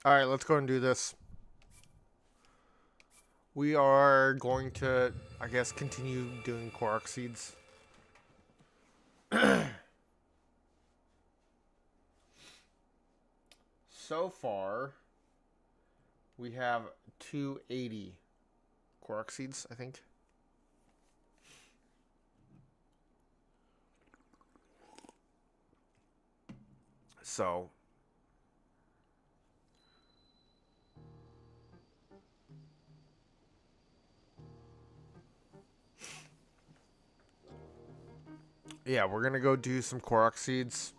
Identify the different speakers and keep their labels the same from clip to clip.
Speaker 1: All right, let's go and do this. We are going to, I guess, continue doing Korok seeds. So far, we have 280 Korok seeds, I think. So, yeah, we're going to go do some Korok seeds.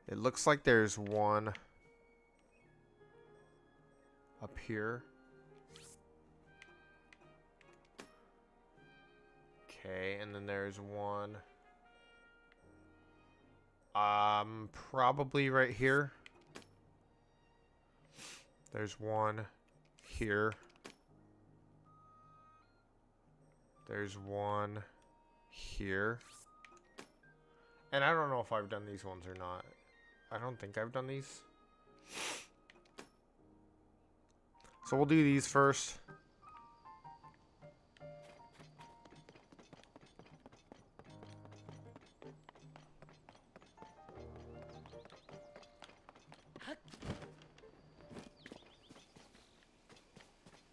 Speaker 1: It looks like there's one up here. Okay, and then there's one probably right here. There's one here. There's one here. And I don't know if I've done these ones or not. I don't think I've done these. So we'll do these first.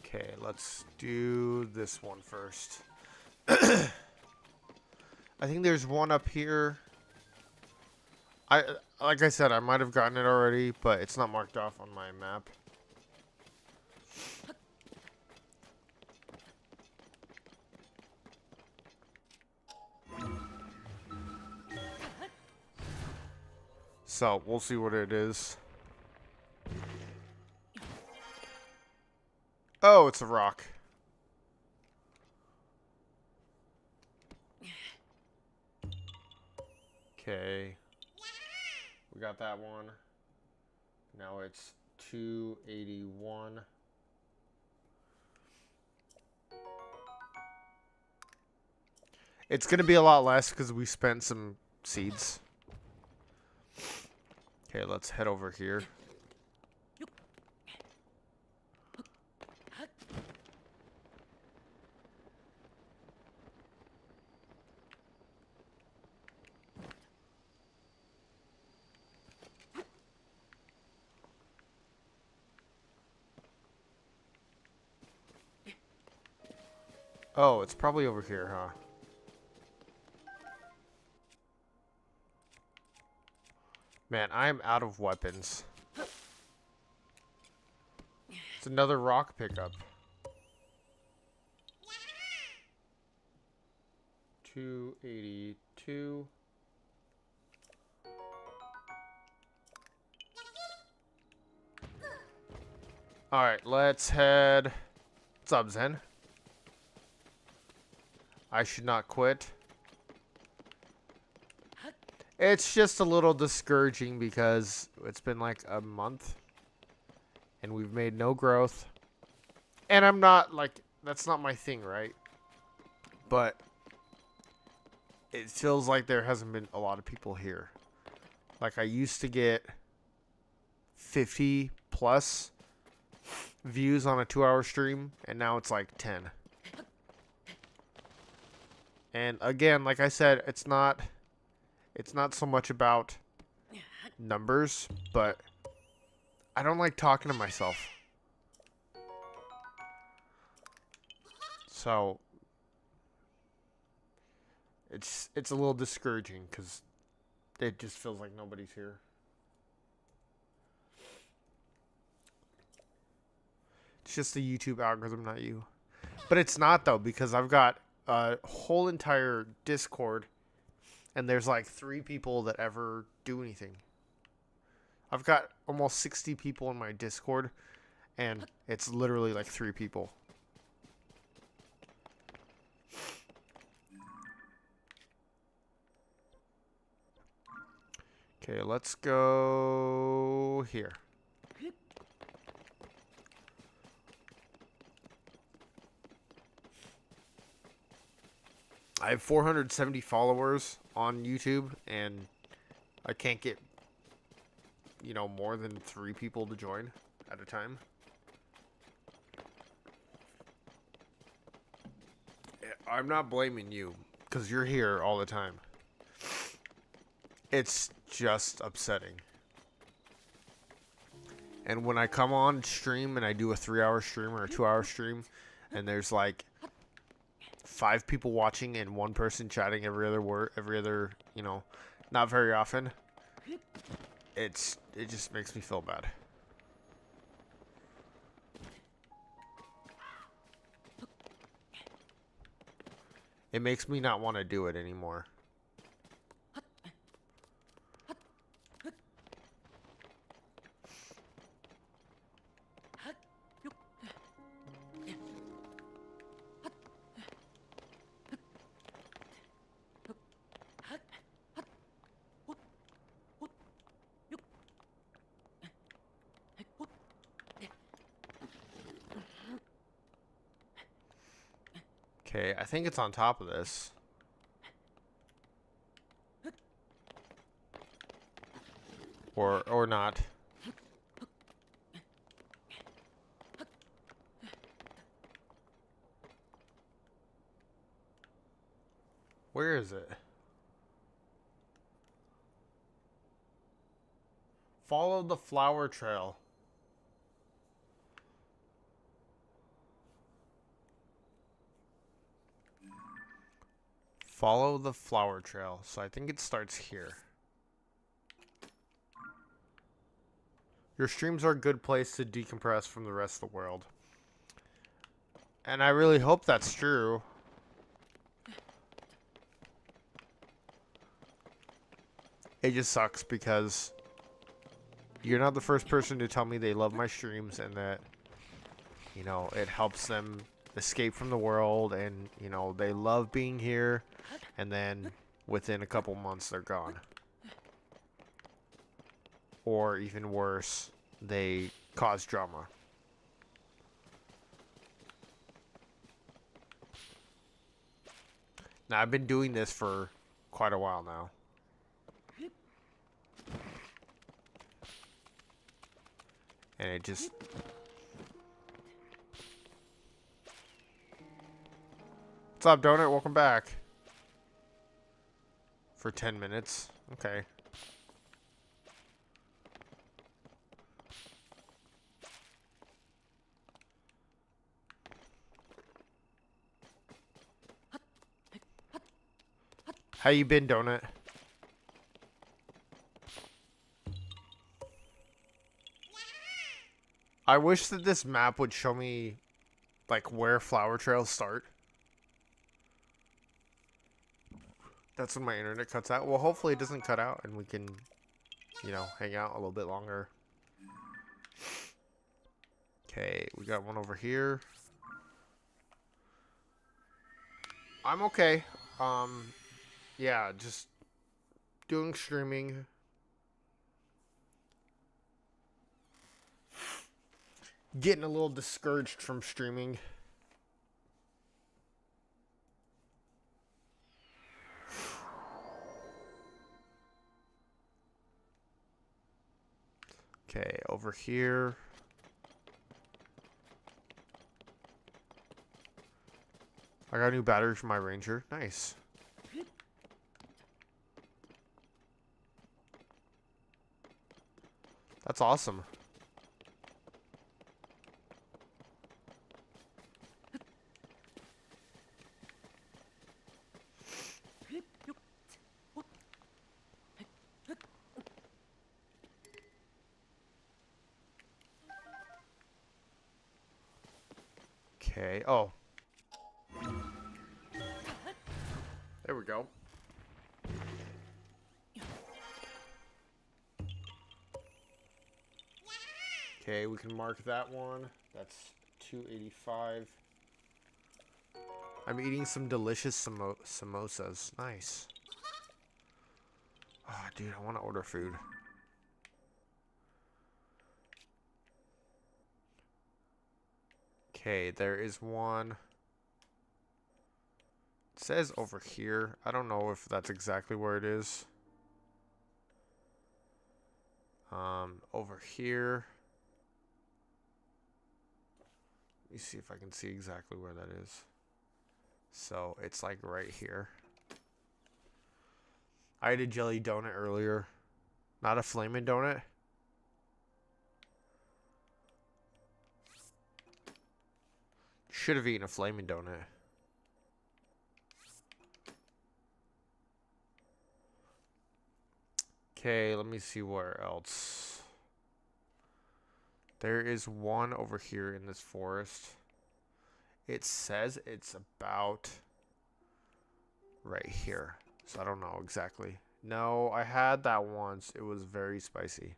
Speaker 1: Okay, let's do this one first. I think there's one up here. Like I said, I might have gotten it already, but it's not marked off on my map. So, we'll see what it is. Oh, it's a rock. Okay. We got that one. Now it's 281. It's going to be a lot less because we spent some seeds. Okay, let's head over here. Oh, it's probably over here, huh? Man, I am out of weapons. It's another rock pickup. 282. Alright, let's head. What's up, Zen? I should not quit. It's just a little discouraging because it's been like a month and we've made no growth. And I'm not like, that's not my thing, right? But it feels like there hasn't been a lot of people here. Like I used to get 50 plus views on a 2-hour stream and now it's like 10. And again, like I said, it's not so much about numbers, but I don't like talking to myself. So it's a little discouraging because it just feels like nobody's here. It's just the YouTube algorithm, not you. But it's not though, because I've got a whole entire Discord and there's like 3 people that ever do anything. I've got almost 60 people in my Discord and it's literally like 3 people. Okay, let's go here. I have 470 followers on YouTube, and I can't get you know, more than 3 people to join at a time. I'm not blaming you, because you're here all the time. It's just upsetting. And when I come on stream and I do a 3-hour stream or a 2-hour stream, and there's like 5 people watching and 1 person chatting every other, you know, not very often, it just makes me feel bad. It makes me not want to do it anymore. Okay, I think it's on top of this. Or not. Where is it? Follow the flower trail. Follow the flower trail. So I think it starts here. Your streams are a good place to decompress from the rest of the world. And I really hope that's true. It just sucks because you're not the first person to tell me they love my streams and that, you know, it helps them escape from the world and, you know, they love being here, and then within a couple months they're gone. Or even worse, they cause drama. Now, I've been doing this for quite a while now. And it just... What's up, Donut? Welcome back. For 10 minutes. Okay. How you been, Donut? I wish that this map would show me, like, where flower trails start. That's when my internet cuts out. Well, hopefully it doesn't cut out and we can, you know, hang out a little bit longer. Okay, we got one over here. I'm okay. Yeah, just doing streaming. Getting a little discouraged from streaming. Okay, over here. I got a new battery for my Ranger. Nice. That's awesome. Okay. Oh. There we go. Okay, we can mark that one. That's 285. I'm eating some delicious samosas. Nice. Oh, dude, I want to order food. Okay, there is one. It says over here. I don't know if that's exactly where it is. Over here. Let me see if I can see exactly where that is. So it's like right here. I had a jelly donut earlier. Not a flaming donut. Should have eaten a flaming donut. Okay, let me see where else. There is one over here in this forest. It says it's about right here. So I don't know exactly. No, I had that once. It was very spicy.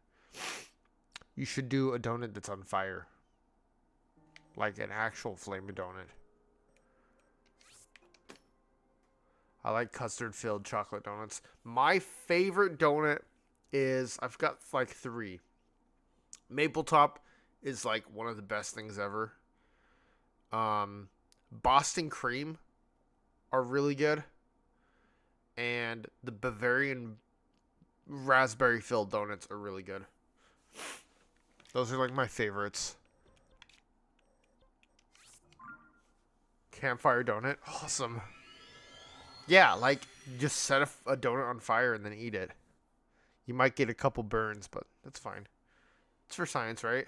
Speaker 1: You should do a donut that's on fire. Like an actual flaming donut. I like custard-filled chocolate donuts. My favorite donut is, I've got like 3. Maple Top is like one of the best things ever. Boston Cream are really good. And the Bavarian raspberry-filled donuts are really good. Those are like my favorites. Campfire donut. Awesome. Yeah, like, just set a donut on fire and then eat it. You might get a couple burns, but that's fine. It's for science, right?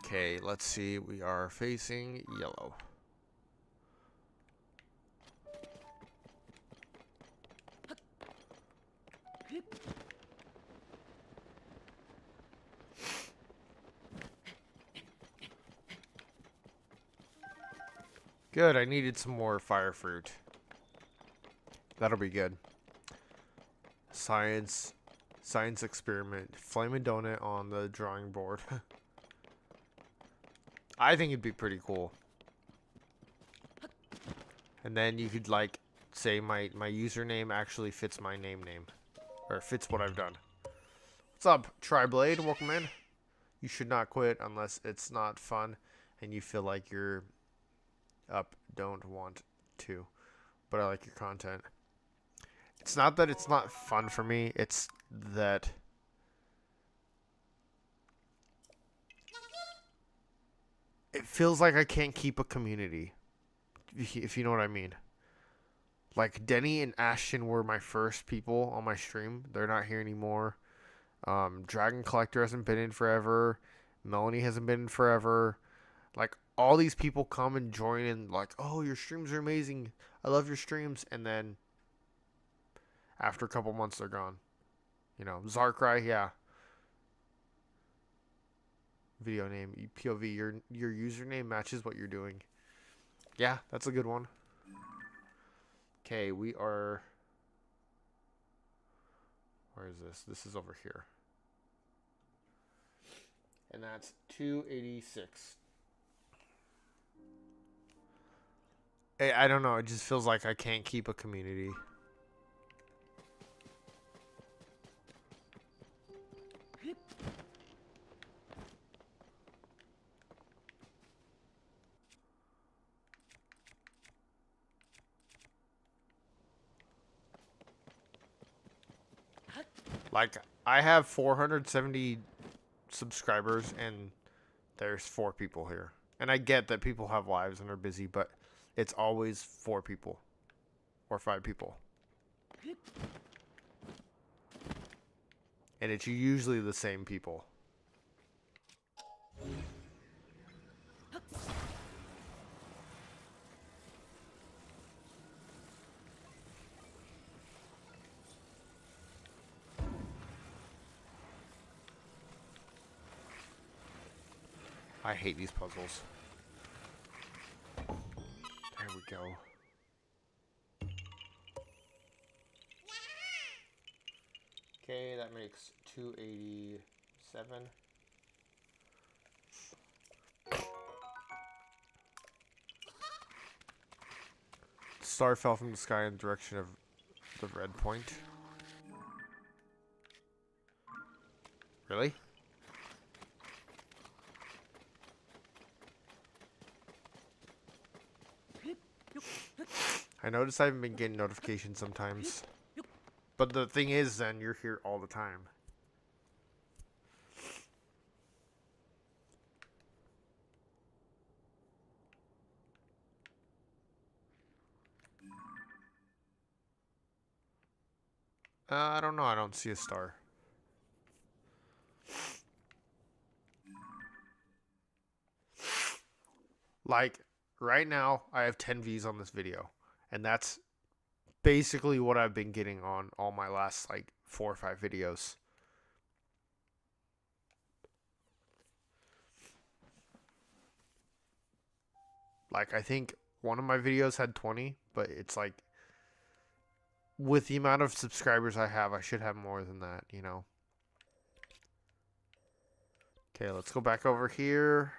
Speaker 1: Okay, let's see. We are facing yellow. Good, I needed some more fire fruit. That'll be good. Science experiment. Flaming donut on the drawing board. I think it'd be pretty cool. And then you could like say my username actually fits my name. Or fits what I've done. What's up, Triblade? Welcome in. You should not quit unless it's not fun and you feel like you're up. Don't want to. But I like your content. It's not that it's not fun for me. It's that it feels like I can't keep a community. If you know what I mean. Like, Denny and Ashton were my first people on my stream. They're not here anymore. Dragon Collector hasn't been in forever. Melanie hasn't been in forever. Like, all these people come and join and like, oh, your streams are amazing. I love your streams. And then after a couple months, they're gone. You know, Zarkrai, yeah. Video name, POV, your username matches what you're doing. Yeah, that's a good one. Okay, we are... Where is this? This is over here. And that's 286. I don't know. It just feels like I can't keep a community. Like, I have 470 subscribers, and there's 4 people here. And I get that people have lives and are busy, but it's always 4 people. Or 5 people. And it's usually the same people. I hate these puzzles. There we go. Okay, that makes 287. Star fell from the sky in the direction of the red point. Really? I notice I haven't been getting notifications sometimes. But the thing is, then, you're here all the time. I don't know. I don't see a star. Like, right now, I have 10 views on this video. And that's basically what I've been getting on all my last, like, 4 or 5 videos. Like, I think one of my videos had 20, but it's like, with the amount of subscribers I have, I should have more than that, you know? Okay, let's go back over here.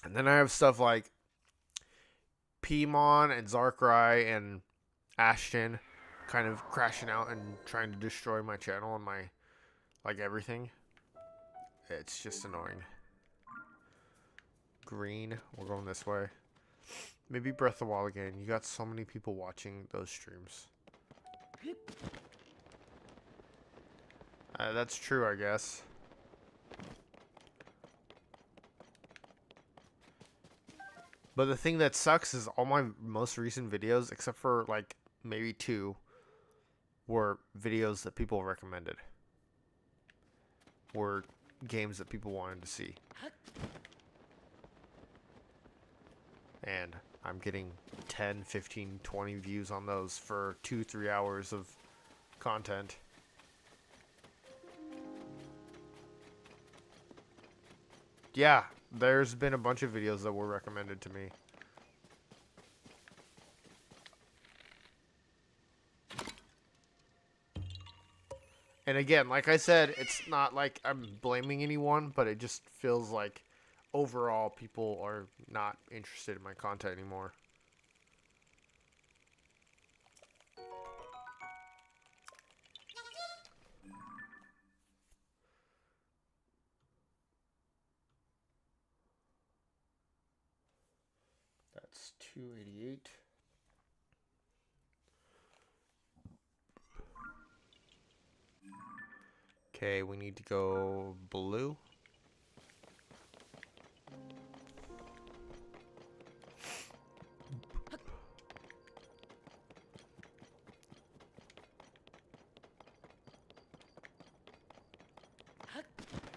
Speaker 1: And then I have stuff like Pimon and Zarkrai and Ashton kind of crashing out and trying to destroy my channel and my, like, everything. It's just annoying. Green, we're going this way. Maybe Breath of the Wild again. You got so many people watching those streams. That's true, I guess. But the thing that sucks is all my most recent videos, except for like maybe 2, were videos that people recommended. Were games that people wanted to see. And I'm getting 10, 15, 20 views on those for 2-3 hours of content. Yeah, there's been a bunch of videos that were recommended to me. And again, like I said, it's not like I'm blaming anyone, but it just feels like overall people are not interested in my content anymore. That's 288. Okay, we need to go blue.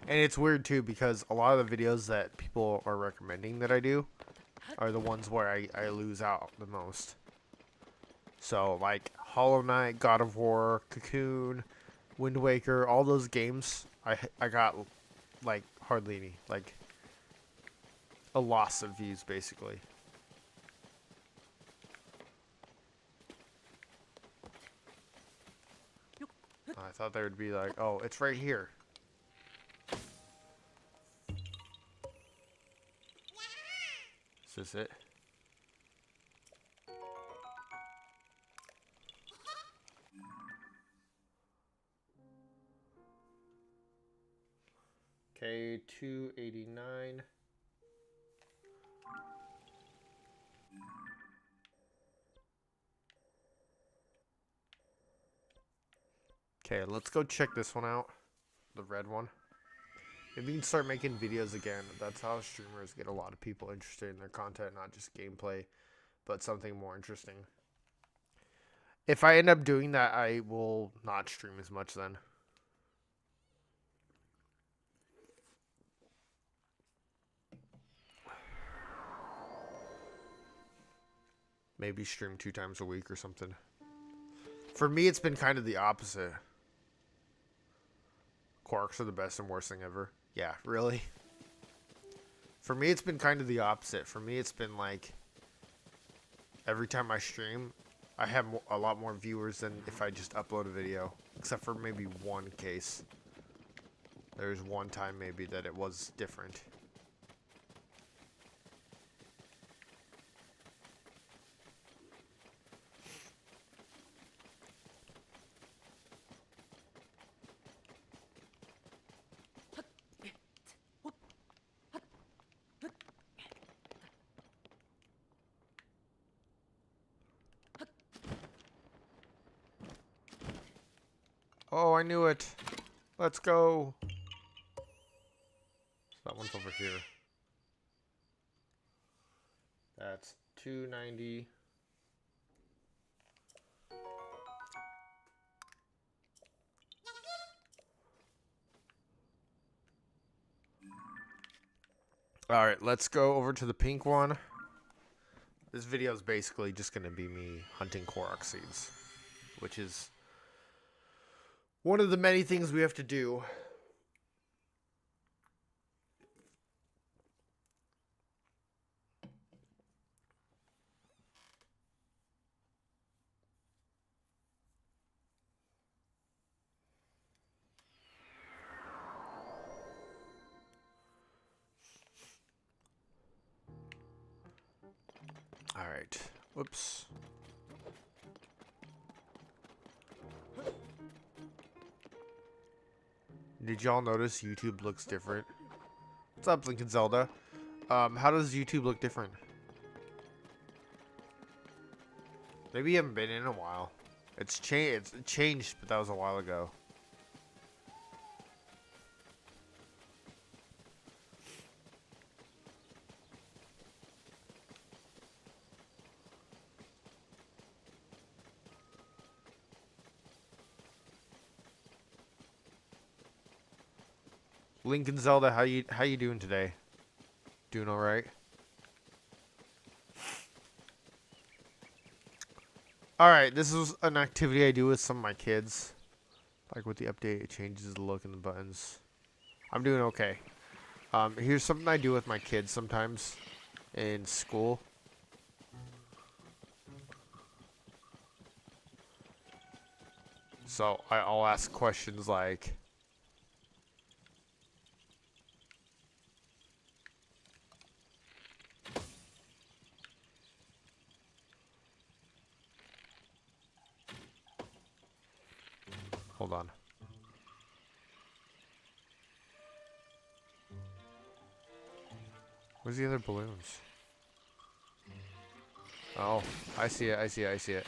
Speaker 1: And it's weird too because a lot of the videos that people are recommending that I do are the ones where I lose out the most. So like Hollow Knight, God of War, Cocoon, Wind Waker, all those games, I got like hardly any, like a loss of views basically. I thought they would be like, oh, it's right here. Is this it? Okay, 289. Okay, let's go check this one out. The red one. Maybe we can start making videos again. That's how streamers get a lot of people interested in their content, not just gameplay, but something more interesting. If I end up doing that, I will not stream as much then. Maybe stream 2 times a week or something. For me, it's been kind of the opposite. Quarks are the best and worst thing ever. Yeah, really? For me, it's been kind of the opposite. For me, it's been like every time I stream, I have a lot more viewers than if I just upload a video. Except for maybe one case. There's one time maybe that it was different. Oh, I knew it. Let's go. That one's over here. That's 290. All right, let's go over to the pink one. This video is basically just going to be me hunting Korok seeds, which is one of the many things we have to do. All right. Whoops. Did y'all notice YouTube looks different? What's up, Lincoln Zelda? How does YouTube look different? Maybe you haven't been in a while. It's changed, but that was a while ago. Lincoln Zelda, how you doing today? Doing all right? All right, this is an activity I do with some of my kids. Like with the update, it changes the look and the buttons. I'm doing okay. Here's something I do with my kids sometimes in school. So I'll ask questions like, hold on. Where's the other balloons? Oh, I see it, I see it, I see it.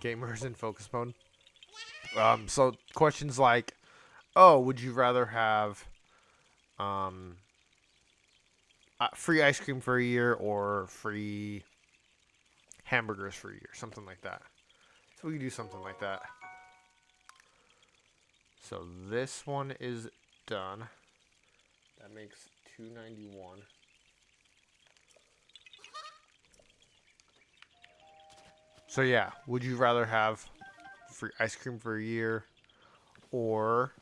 Speaker 1: Gamers in focus mode. So questions like, oh, would you rather have free ice cream for a year or free hamburgers for a year? Something like that. So we can do something like that. So this one is done. That makes 291. So yeah, would you rather have free ice cream for a year or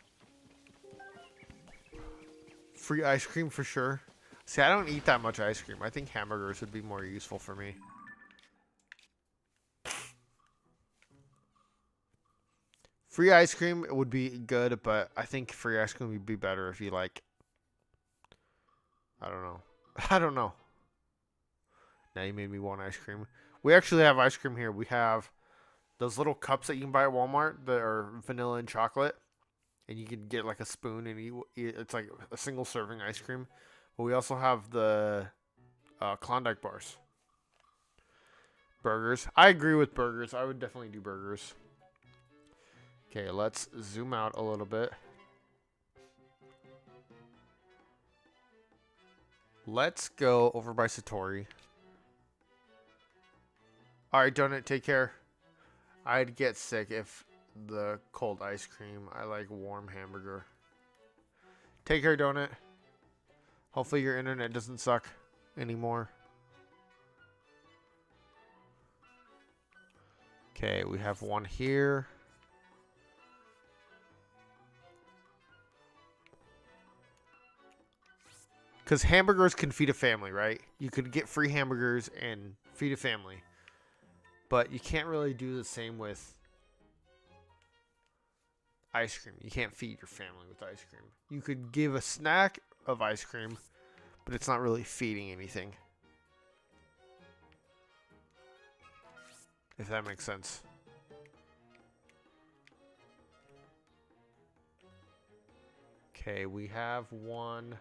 Speaker 1: free ice cream for sure? See, I don't eat that much ice cream. I think hamburgers would be more useful for me. Free ice cream would be good, but I think free ice cream would be better if you like, I don't know. I don't know. Now you made me want ice cream. We actually have ice cream here. We have those little cups that you can buy at Walmart that are vanilla and chocolate. And you can get like a spoon and eat. It's like a single serving ice cream. But we also have the Klondike bars. Burgers. I agree with burgers. I would definitely do burgers. Okay, let's zoom out a little bit. Let's go over by Satori. Alright, Donut, take care. I'd get sick if the cold ice cream. I like warm hamburger. Take care, Donut. Hopefully your internet doesn't suck anymore. Okay, we have one here. Because hamburgers can feed a family, right? You could get free hamburgers and feed a family. But you can't really do the same with ice cream. You can't feed your family with ice cream. You could give a snack of ice cream, but it's not really feeding anything. If that makes sense. Okay, we have one.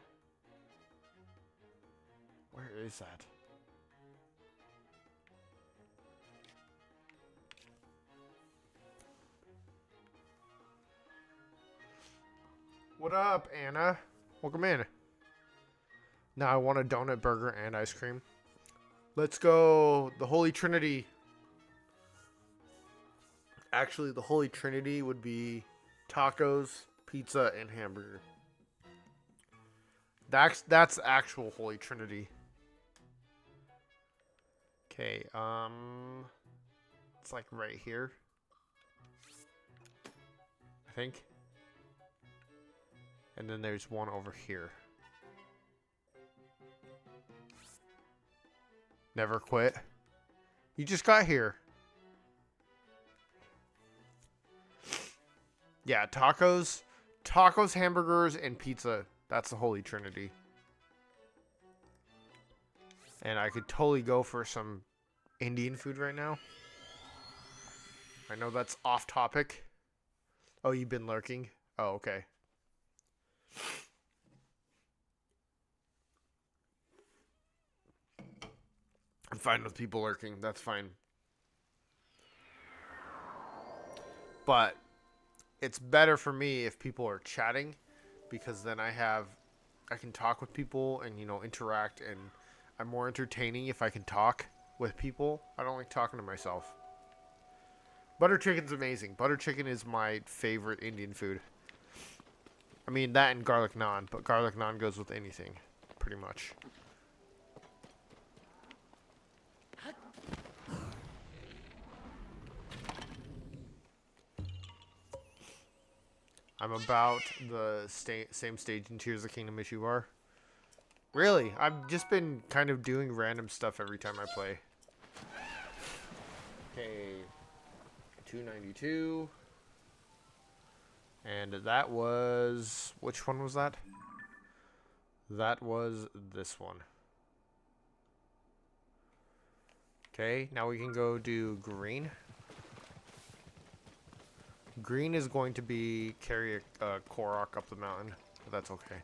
Speaker 1: Where is that? What up, Anna? Welcome in. Now I want a donut burger and ice cream. Let's go. The Holy Trinity. Actually, the Holy Trinity would be tacos, pizza, and hamburger. That's actual Holy Trinity. Okay, it's like right here, I think. And then there's one over here. Never quit. You just got here. Yeah, tacos, hamburgers, and pizza. That's the Holy Trinity. And I could totally go for some Indian food right now. I know that's off topic. Oh, you've been lurking? Oh, okay. I'm fine with people lurking. That's fine. But it's better for me if people are chatting, because then I can talk with people and, you know, interact, and I'm more entertaining if I can talk with people. I don't like talking to myself. Butter chicken's amazing. Butter chicken is my favorite Indian food. I mean, that and garlic naan, but garlic naan goes with anything, pretty much. I'm about the same stage in Tears of the Kingdom as you are. Really? I've just been kind of doing random stuff every time I play. Okay. 292. And that was... Which one was that? That was this one. Okay, now we can go do green. Green is going to be carry a Korok up the mountain, but that's okay.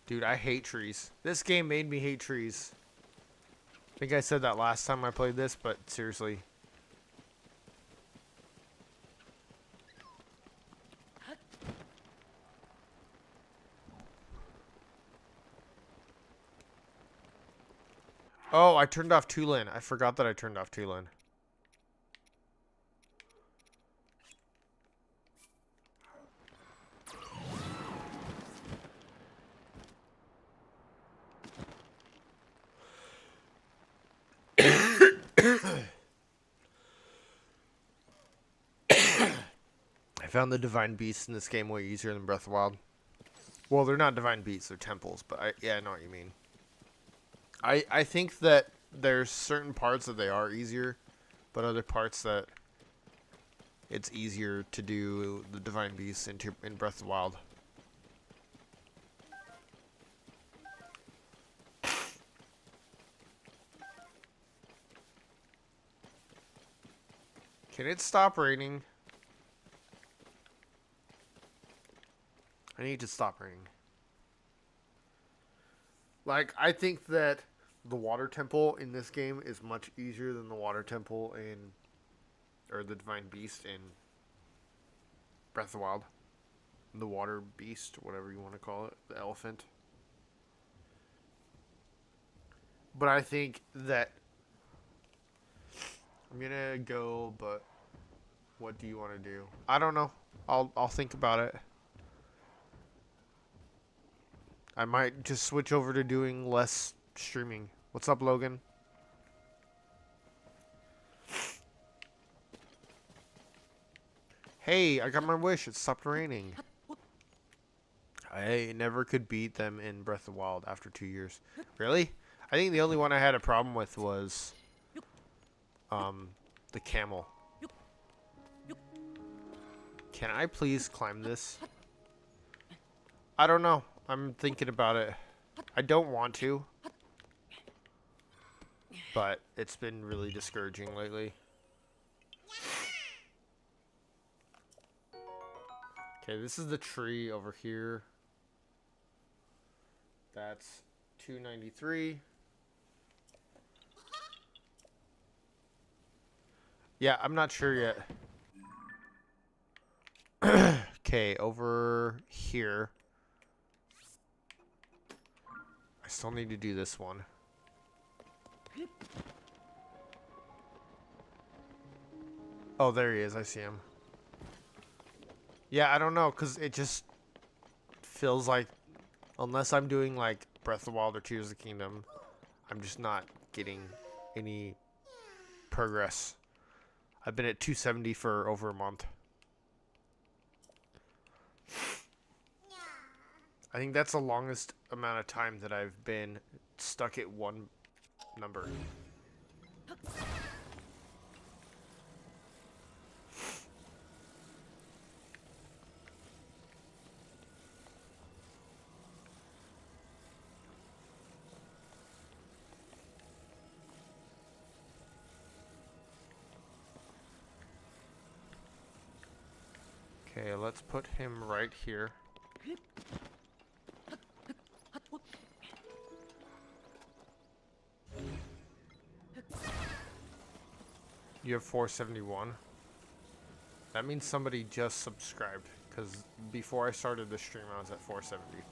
Speaker 1: Dude, I hate trees. This game made me hate trees. I think I said that last time I played this, but seriously. Oh, I turned off Tulin. I forgot that I turned off Tulin. I found the Divine Beasts in this game way easier than Breath of the Wild. Well, they're not Divine Beasts, they're temples, but yeah, I know what you mean. I think that there's certain parts that they are easier, but other parts that it's easier to do the Divine Beasts in Breath of the Wild. Can it stop raining? I need to stop raining. Like, I think that the water temple in this game is much easier than the water temple or the Divine Beast in Breath of the Wild. The water beast, whatever you want to call it, the elephant. But I think that I'm gonna go, but what do you want to do? I don't know. I'll think about it. I might just switch over to doing less streaming. What's up, Logan? Hey, I got my wish. It stopped raining. I never could beat them in Breath of the Wild after 2 years. Really? I think the only one I had a problem with was the camel. Can I please climb this? I don't know. I'm thinking about it. I don't want to, but it's been really discouraging lately. Okay, this is the tree over here. That's 293. Yeah, I'm not sure yet. Okay, over here. I still need to do this one. Oh, there he is. I see him. Yeah, I don't know, because it just feels like, unless I'm doing, like, Breath of the Wild or Tears of the Kingdom, I'm just not getting any progress. I've been at 270 for over a month. I think that's the longest amount of time that I've been stuck at one number. Okay, let's put him right here. You have 471. That means somebody just subscribed, because before I started the stream, I was at 470.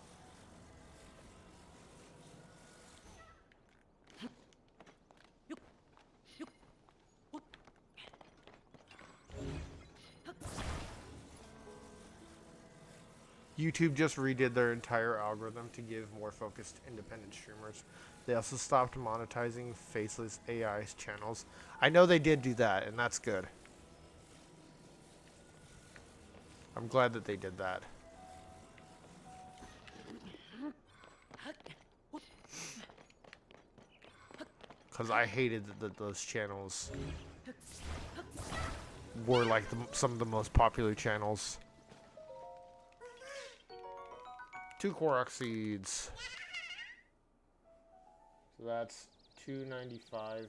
Speaker 1: YouTube just redid their entire algorithm to give more focused independent streamers. They also stopped monetizing faceless AI channels. I know they did do that, and that's good. I'm glad that they did that. Because I hated that those channels were like some of the most popular channels. 2 Korok seeds. So that's 295.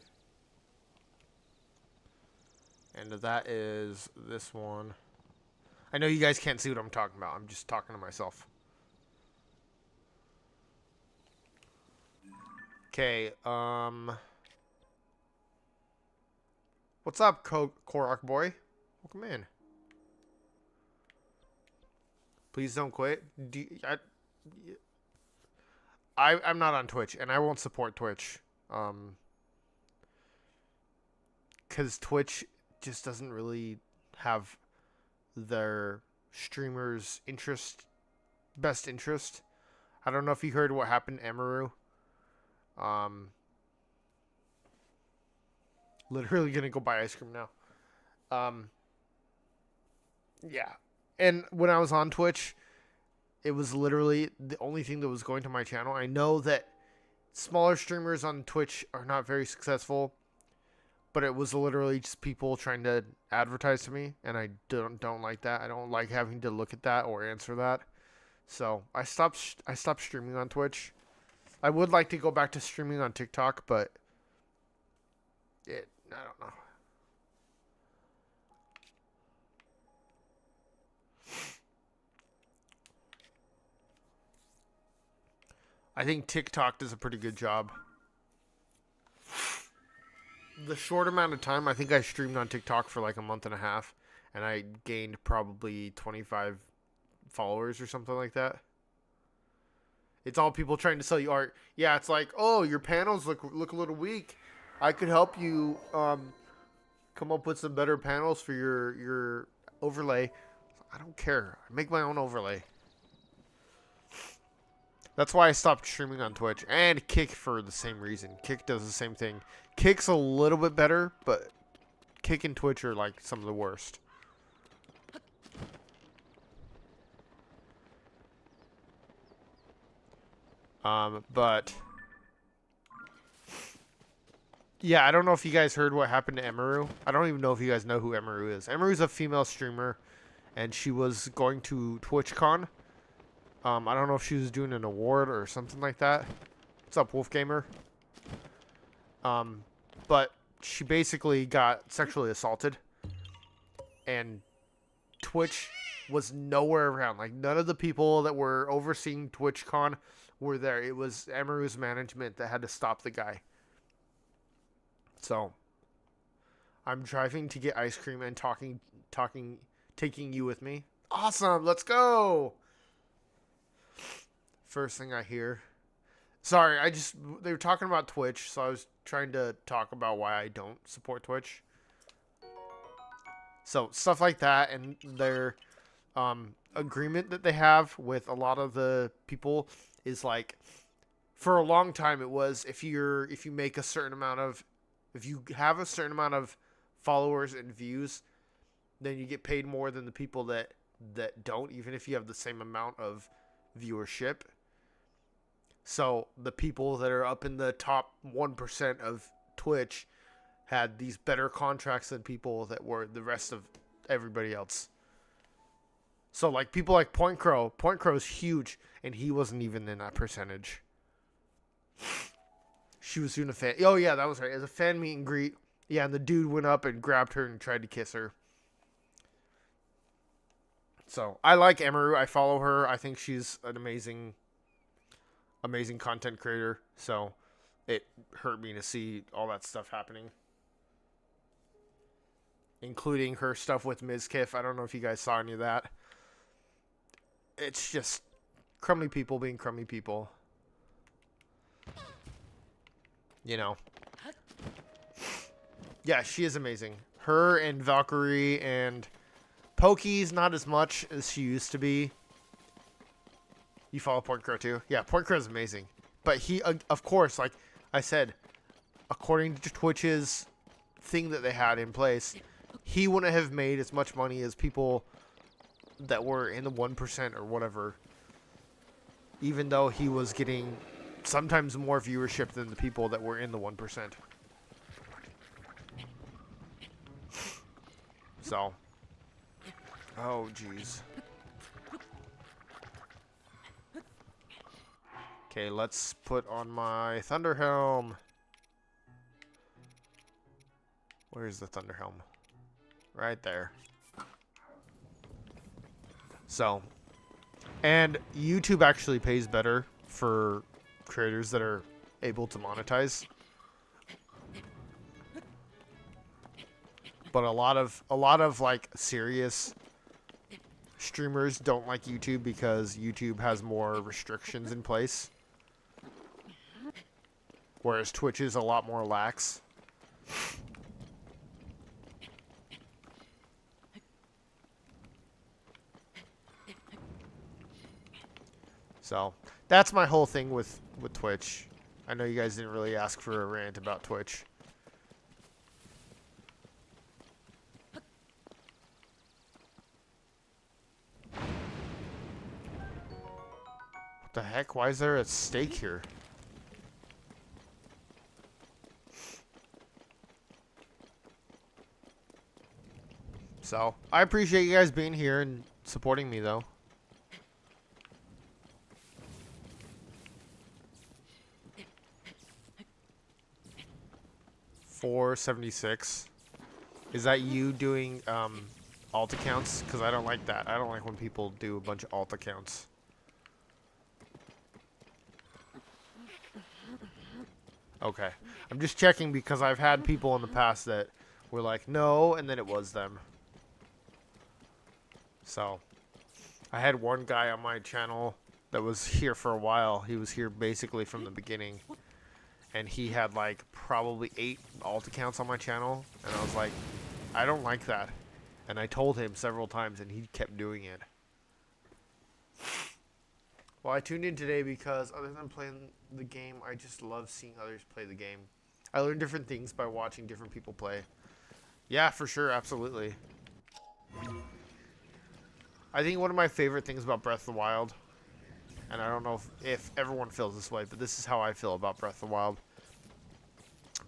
Speaker 1: And that is this one. I know you guys can't see what I'm talking about. I'm just talking to myself. Okay, what's up, Korok boy? Welcome in. Please don't quit. I'm not on Twitch, and I won't support Twitch. Because Twitch just doesn't really have their streamers' best interest. I don't know if you heard what happened to Emeru. Literally gonna go buy ice cream now. Yeah. And when I was on Twitch, it was literally the only thing that was going to my channel. I know that smaller streamers on Twitch are not very successful, but it was literally just people trying to advertise to me, and I don't like that. I don't like having to look at that or answer that. So I stopped streaming on Twitch. I would like to go back to streaming on TikTok, but I don't know. I think TikTok does a pretty good job. The short amount of time, I think I streamed on TikTok for like a month and a half, and I gained probably 25 followers or something like that. It's all people trying to sell you art. Yeah, it's like, oh, your panels look a little weak. I could help you come up with some better panels for your overlay. I don't care. I make my own overlay. That's why I stopped streaming on Twitch. And Kick for the same reason. Kick does the same thing. Kick's a little bit better, but Kick and Twitch are like some of the worst. But yeah, I don't know if you guys heard what happened to Emeru. I don't even know if you guys know who Emeru is. Emeru's a female streamer, and she was going to TwitchCon. I don't know if she was doing an award or something like that. What's up, Wolfgamer? But she basically got sexually assaulted, and Twitch was nowhere around. Like, none of the people that were overseeing TwitchCon were there. It was Emeru's management that had to stop the guy. So, I'm driving to get ice cream and taking you with me. Awesome, let's go! First thing I hear. Sorry, they were talking about Twitch, so I was trying to talk about why I don't support Twitch. So, stuff like that, and their agreement that they have with a lot of the people is like, for a long time it was, if you have a certain amount of followers and views, then you get paid more than the people that don't, even if you have the same amount of viewership. So the people that are up in the top 1% of Twitch had these better contracts than people that were the rest of everybody else. So like people like Point Crow's huge, and he wasn't even in that percentage. She was doing a fan. Oh yeah, that was right. As a fan meet and greet. Yeah, and the dude went up and grabbed her and tried to kiss her. So I like Emeru. I follow her. I think she's an amazing content creator. So it hurt me to see all that stuff happening, including her stuff with Mizkif. I don't know if you guys saw any of that. It's just crummy people being crummy people. You know. Yeah, she is amazing. Her and Valkyrie and Pokey's not as much as she used to be. You follow Point Crow too? Yeah, Point Crow is amazing. But he, of course, like I said, according to Twitch's thing that they had in place, he wouldn't have made as much money as people that were in the 1% or whatever, even though he was getting sometimes more viewership than the people that were in the 1%. So, oh jeez. Okay, let's put on my Thunder Helm. Where's the Thunder Helm? Right there. So, and YouTube actually pays better for creators that are able to monetize. But a lot of like serious streamers don't like YouTube because YouTube has more restrictions in place. Whereas Twitch is a lot more lax. So, that's my whole thing with Twitch. I know you guys didn't really ask for a rant about Twitch. What the heck? Why is there a steak here? So, I appreciate you guys being here and supporting me, though. $4.76. Is that you doing alt accounts? Because I don't like that. I don't like when people do a bunch of alt accounts. Okay. I'm just checking because I've had people in the past that were like, no, and then it was them. So, I had one guy on my channel that was here for a while. He was here basically from the beginning. And he had like probably 8 alt accounts on my channel. And I was like, I don't like that. And I told him several times and he kept doing it. Well, I tuned in today because other than playing the game, I just love seeing others play the game. I learn different things by watching different people play. Yeah, for sure. Absolutely. I think one of my favorite things about Breath of the Wild, and I don't know if everyone feels this way, but this is how I feel about Breath of the Wild.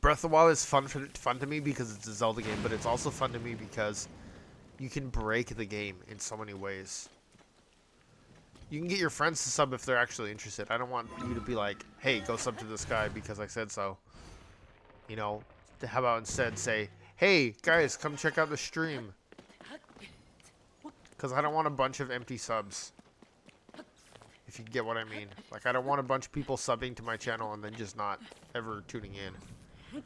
Speaker 1: Breath of the Wild is fun to me because it's a Zelda game, but it's also fun to me because you can break the game in so many ways. You can get your friends to sub if they're actually interested. I don't want you to be like, hey, go sub to this guy because I said so. You know, how about instead say, hey, guys, come check out the stream. Because I don't want a bunch of empty subs. If you get what I mean. Like, I don't want a bunch of people subbing to my channel and then just not ever tuning in.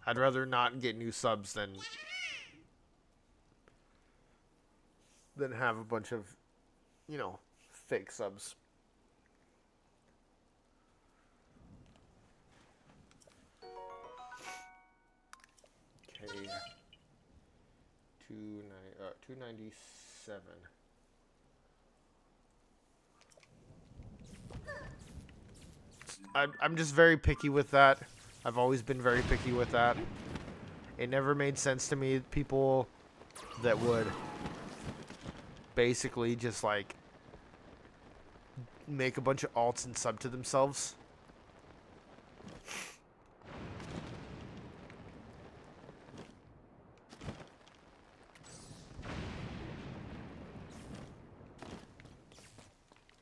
Speaker 1: I'd rather not get new subs than have a bunch of, you know, fake subs. Okay. 297. I'm just very picky with that. I've always been very picky with that. It never made sense to me, people that would basically just like make a bunch of alts and sub to themselves.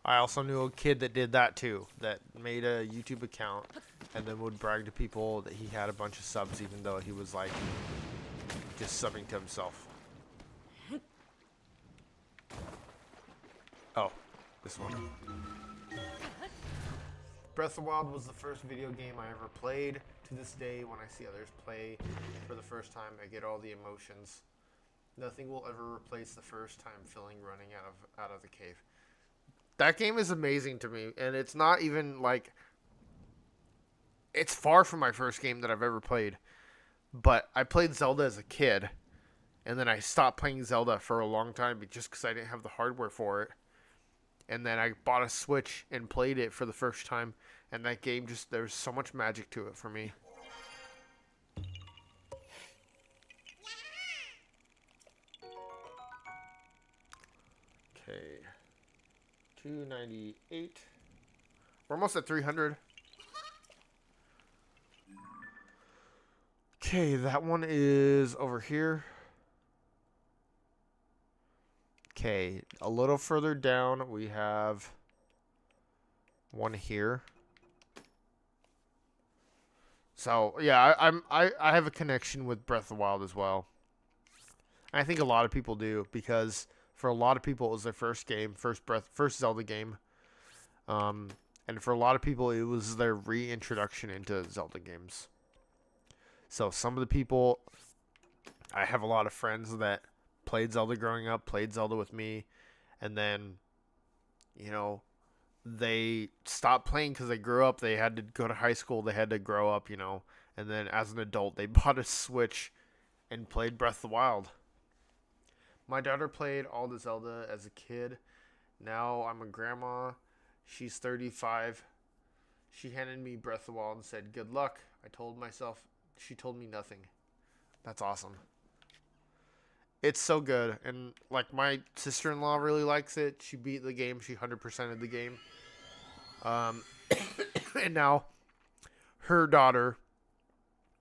Speaker 1: I also knew a kid that did that too, that made a YouTube account and then would brag to people that he had a bunch of subs even though he was like just subbing to himself. Oh, this one. Breath of the Wild was the first video game I ever played. To this day, when I see others play for the first time, I get all the emotions. Nothing will ever replace the first time feeling running out of the cave. That game is amazing to me, and it's not even like, it's far from my first game that I've ever played. But I played Zelda as a kid, and then I stopped playing Zelda for a long time just because I didn't have the hardware for it. And then I bought a Switch and played it for the first time, and that game just, there's so much magic to it for me. Okay. 298. We're almost at 300. Okay, that one is over here. Okay, a little further down we have one here. So yeah, I have a connection with Breath of the Wild as well. I think a lot of people do, because for a lot of people it was their first game, first Zelda game. And for a lot of people it was their reintroduction into Zelda games. So some of the people, I have a lot of friends that played Zelda growing up, played Zelda with me, and then, you know, they stopped playing because they grew up. They had to go to high school. They had to grow up, you know. And then as an adult, they bought a Switch and played Breath of the Wild. My daughter played all the Zelda as a kid. Now I'm a grandma. She's 35. She handed me Breath of the Wild and said, "Good luck." I told myself, she told me nothing. That's awesome. It's so good. And like, my sister-in-law really likes it. She beat the game. She 100%ed the game. And now her daughter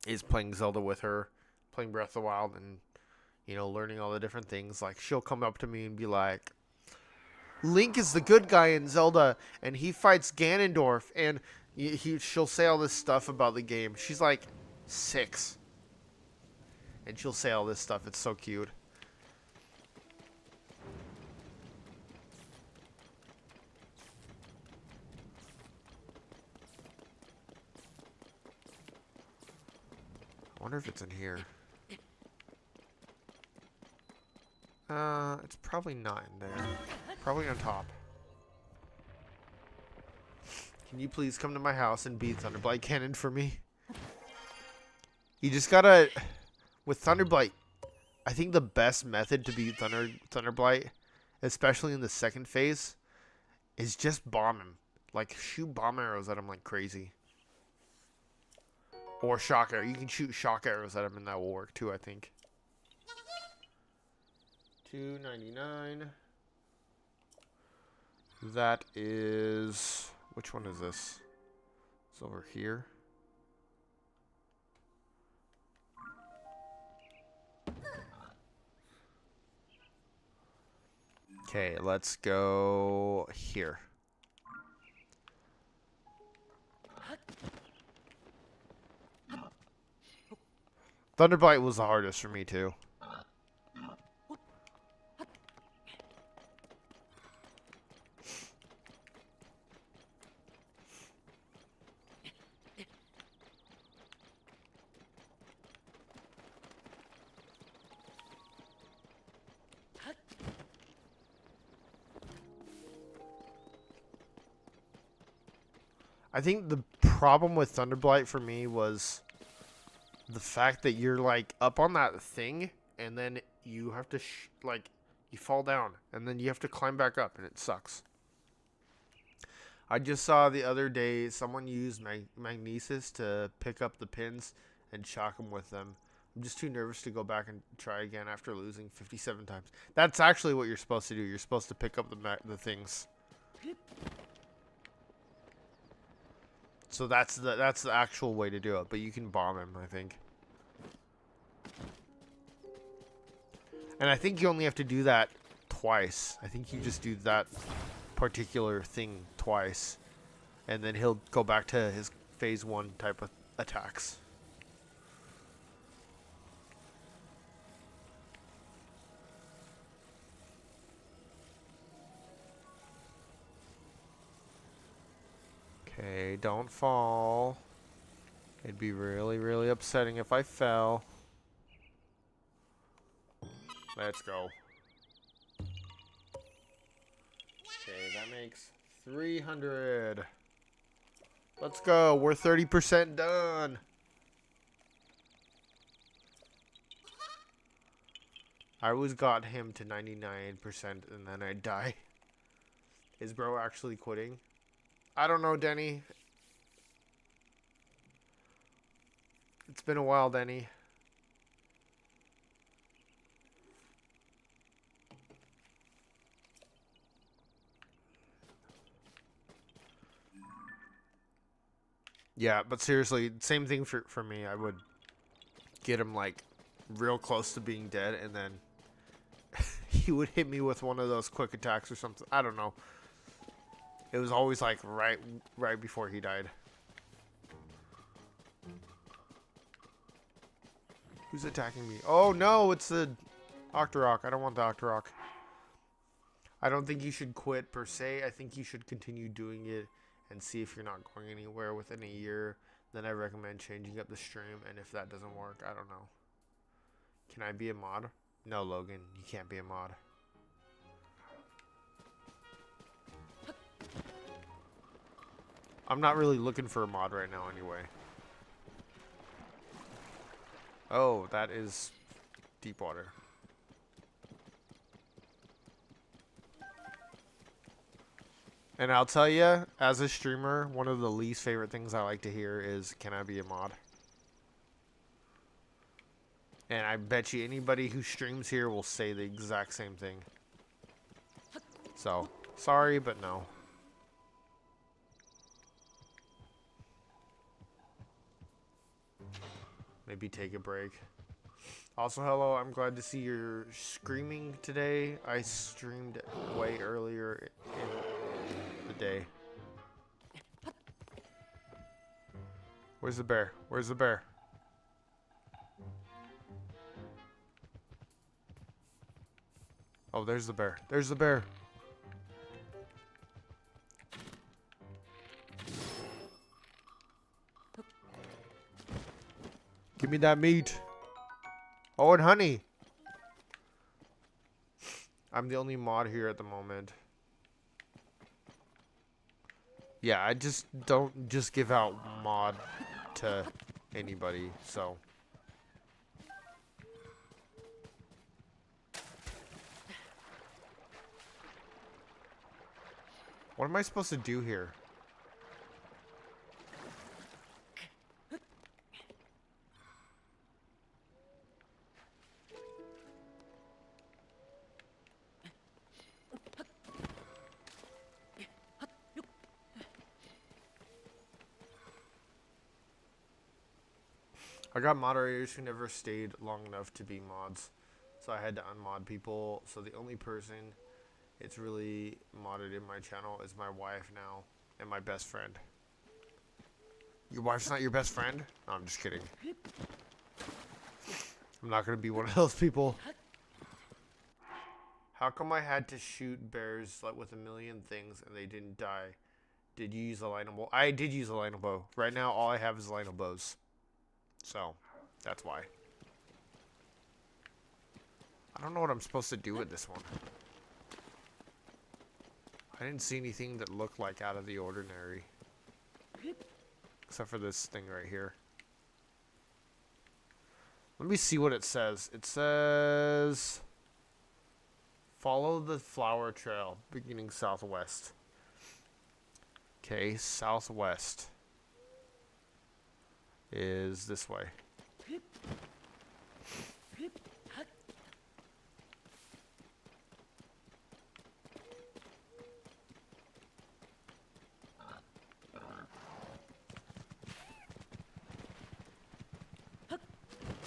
Speaker 1: is playing Zelda with her, playing Breath of the Wild, and, you know, learning all the different things. Like, she'll come up to me and be like, "Link is the good guy in Zelda, and he fights Ganondorf," and she'll say all this stuff about the game. She's like 6, and she'll say all this stuff. It's so cute. I wonder if it's in here. It's probably not in there. Probably on top. Can you please come to my house and beat Thunderblight Ganon for me? You just gotta... With Thunderblight, I think the best method to beat Thunderblight, especially in the second phase, is just bomb him. Like, shoot bomb arrows at him like crazy. Or shock arrow. You can shoot shock arrows at him and that will work too, I think. 299. That is... Which one is this? It's over here. Okay, let's go here. Thunderblight was the hardest for me too. I think the problem with Thunderblight for me was the fact that you're like up on that thing and then you have to like you fall down and then you have to climb back up and it sucks. I just saw the other day someone used magnesis to pick up the pins and shock them with them. I'm just too nervous to go back and try again after losing 57 times. That's actually what you're supposed to do. You're supposed to pick up the things. So that's the actual way to do it. But you can bomb him, I think. And I think you only have to do that twice. I think you just do that particular thing twice, and then he'll go back to his phase 1 type of attacks. Okay, don't fall. It'd be really, really upsetting if I fell. Let's go. Okay, that makes 300. Let's go. We're 30% done. I always got him to 99% and then I'd die. Is bro actually quitting? I don't know, Denny. It's been a while, Denny. Yeah, but seriously, same thing for me. I would get him like real close to being dead and then he would hit me with one of those quick attacks or something. I don't know. It was always like right before he died. Who's attacking me? Oh no, it's the Octorok. I don't want the Octorok. I don't think you should quit per se. I think you should continue doing it and see if you're not going anywhere within a year. Then I recommend changing up the stream, and if that doesn't work, I don't know. Can I be a mod? No, Logan, you can't be a mod. I'm not really looking for a mod right now anyway. Oh, that is deep water. And I'll tell you, as a streamer, one of the least favorite things I like to hear is, can I be a mod? And I bet you anybody who streams here will say the exact same thing. So, sorry, but no. Maybe take a break. Also, hello, I'm glad to see you're screaming today. I streamed way earlier in the day. Where's the bear? Where's the bear? Oh, there's the bear. There's the bear. Give me that meat. Oh, and honey. I'm the only mod here at the moment. Yeah, I just don't just give out mod to anybody, so. What am I supposed to do here? I got moderators who never stayed long enough to be mods, so I had to unmod people. So the only person it's really modded in my channel is my wife now and my best friend. Your wife's not your best friend? No, I'm just kidding. I'm not gonna be one of those people. How come I had to shoot bears like with a million things and they didn't die? Did you use a Lionel bow? I did use a Lionel bow. Right now, all I have is Lionel bows. So, that's why. I don't know what I'm supposed to do with this one. I didn't see anything that looked like out of the ordinary. Except for this thing right here. Let me see what it says. It says, follow the flower trail, beginning southwest. Okay, southwest is this way.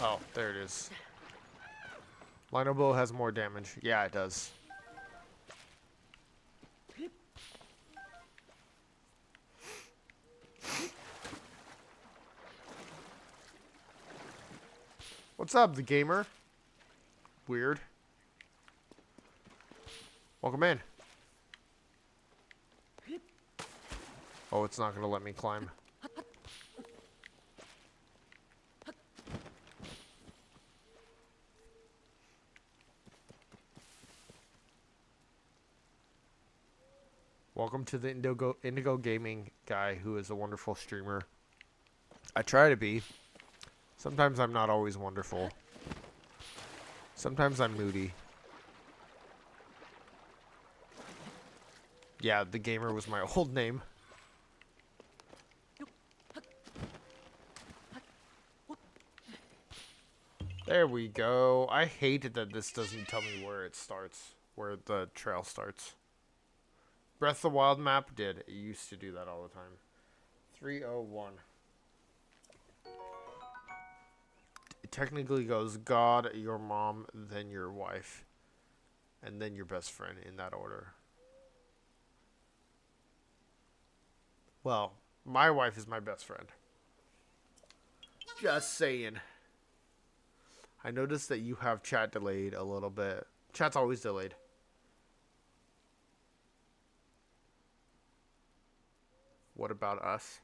Speaker 1: Oh, there it is. Lino bow has more damage. Yeah, it does. What's up, the gamer? Weird. Welcome in. Oh, it's not gonna let me climb. Welcome to the Indigo Gaming guy, who is a wonderful streamer. I try to be. Sometimes I'm not always wonderful. Sometimes I'm moody. Yeah, the gamer was my old name. There we go. I hated that this doesn't tell me where it starts, where the trail starts. Breath of the Wild map did. It used to do that all the time. 301. It technically goes God, your mom, then your wife, and then your best friend in that order. Well, my wife is my best friend. Just saying. I noticed that you have chat delayed a little bit. Chat's always delayed. What about us?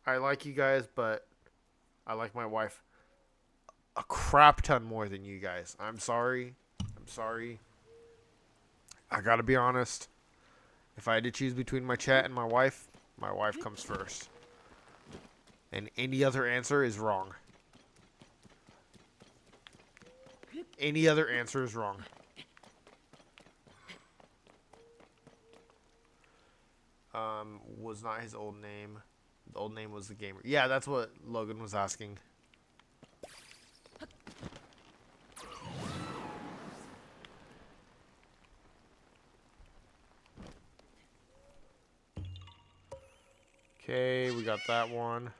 Speaker 1: I like you guys, but I like my wife a crap ton more than you guys. I'm sorry. I'm sorry. I gotta be honest. If I had to choose between my chat and my wife comes first. And any other answer is wrong. Any other answer is wrong. Was not his old name. The old name was the gamer. Yeah, that's what Logan was asking. Okay, we got that one.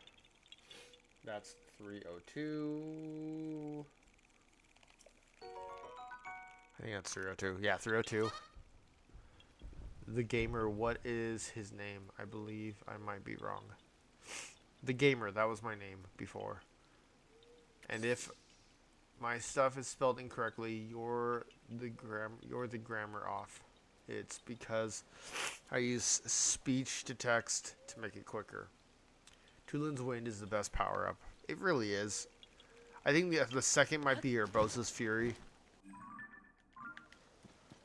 Speaker 1: That's 302. I think that's 302. Yeah, 302. The gamer, what is his name? I believe I might be wrong. The gamer, that was my name before. And if my stuff is spelled incorrectly, you're the grammar off. It's because I use speech to text to make it quicker. Tulin's Wind is the best power up. It really is. I think the second might be Urbosa's Fury.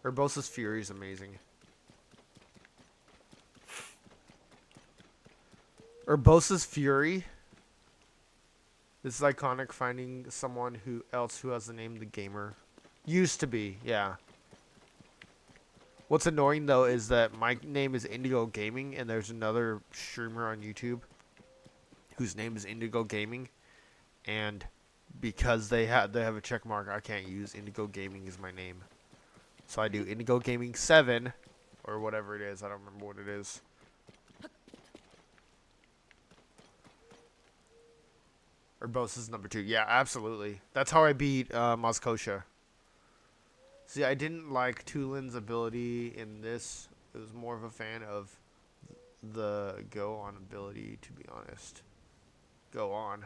Speaker 1: Urbosa's Fury is amazing. Urbosa's Fury. This is iconic, finding someone else who has the name the gamer. Used to be, yeah. What's annoying though is that my name is Indigo Gaming and there's another streamer on YouTube whose name is Indigo Gaming, and because they have a check mark, I can't use Indigo Gaming as my name. So I do Indigo Gaming 7 or whatever it is. I don't remember what it is. Urbosa's number 2. Yeah, absolutely. That's how I beat Moscotia. See, I didn't like Tulin's ability in this. It was more of a fan of the Go On ability, to be honest. Go On.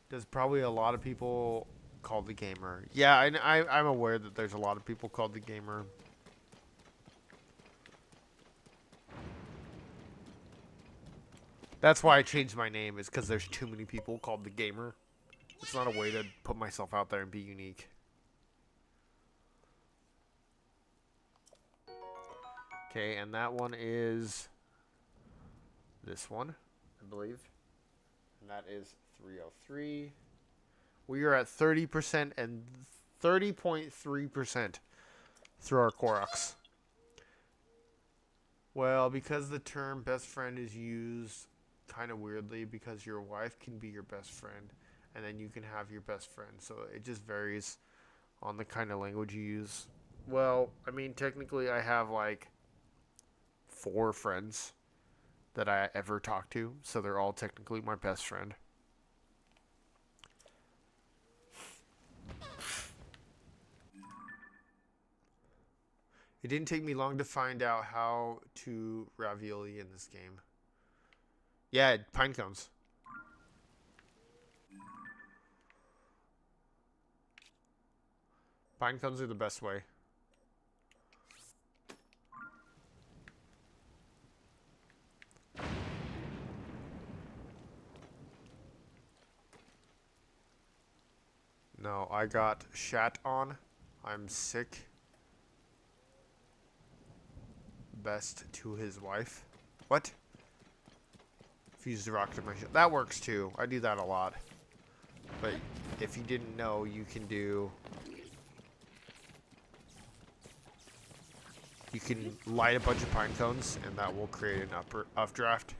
Speaker 1: There's probably a lot of people called the gamer. Yeah, I'm aware that there's a lot of people called the gamer. That's why I changed my name, is because there's too many people called the gamer. It's not a way to put myself out there and be unique. Okay, and that one is this one, I believe. And that is 303. We are at 30% and 30.3% through our Koroks. Well, because the term best friend is used kind of weirdly, because your wife can be your best friend, and then you can have your best friend. So it just varies on the kind of language you use. Well, I mean, technically, I have like 4 friends that I ever talk to, so they're all technically my best friend. It didn't take me long to find out how to ravioli in this game. Yeah, pine cones. Pine cones are the best way. No, I got shat on. I'm sick. Best to his wife. What? Fuse the rock to my shield. That works too. I do that a lot. But if you didn't know, you can do... You can light a bunch of pine cones, and that will create an updraft.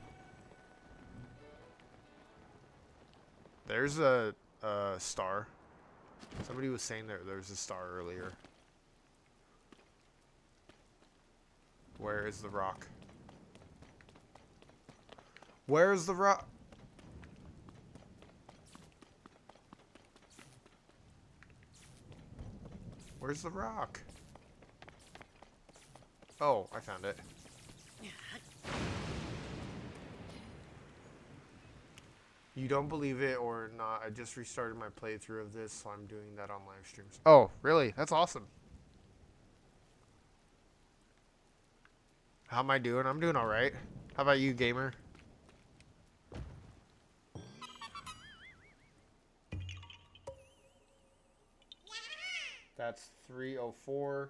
Speaker 1: There's a star. Somebody was saying there's a star earlier. Where is the rock? Where is the rock? Where's the rock? Oh, I found it. You don't believe it or not, I just restarted my playthrough of this, so I'm doing that on live streams. Oh, really? That's awesome. How am I doing? I'm doing alright. How about you, gamer? That's 304.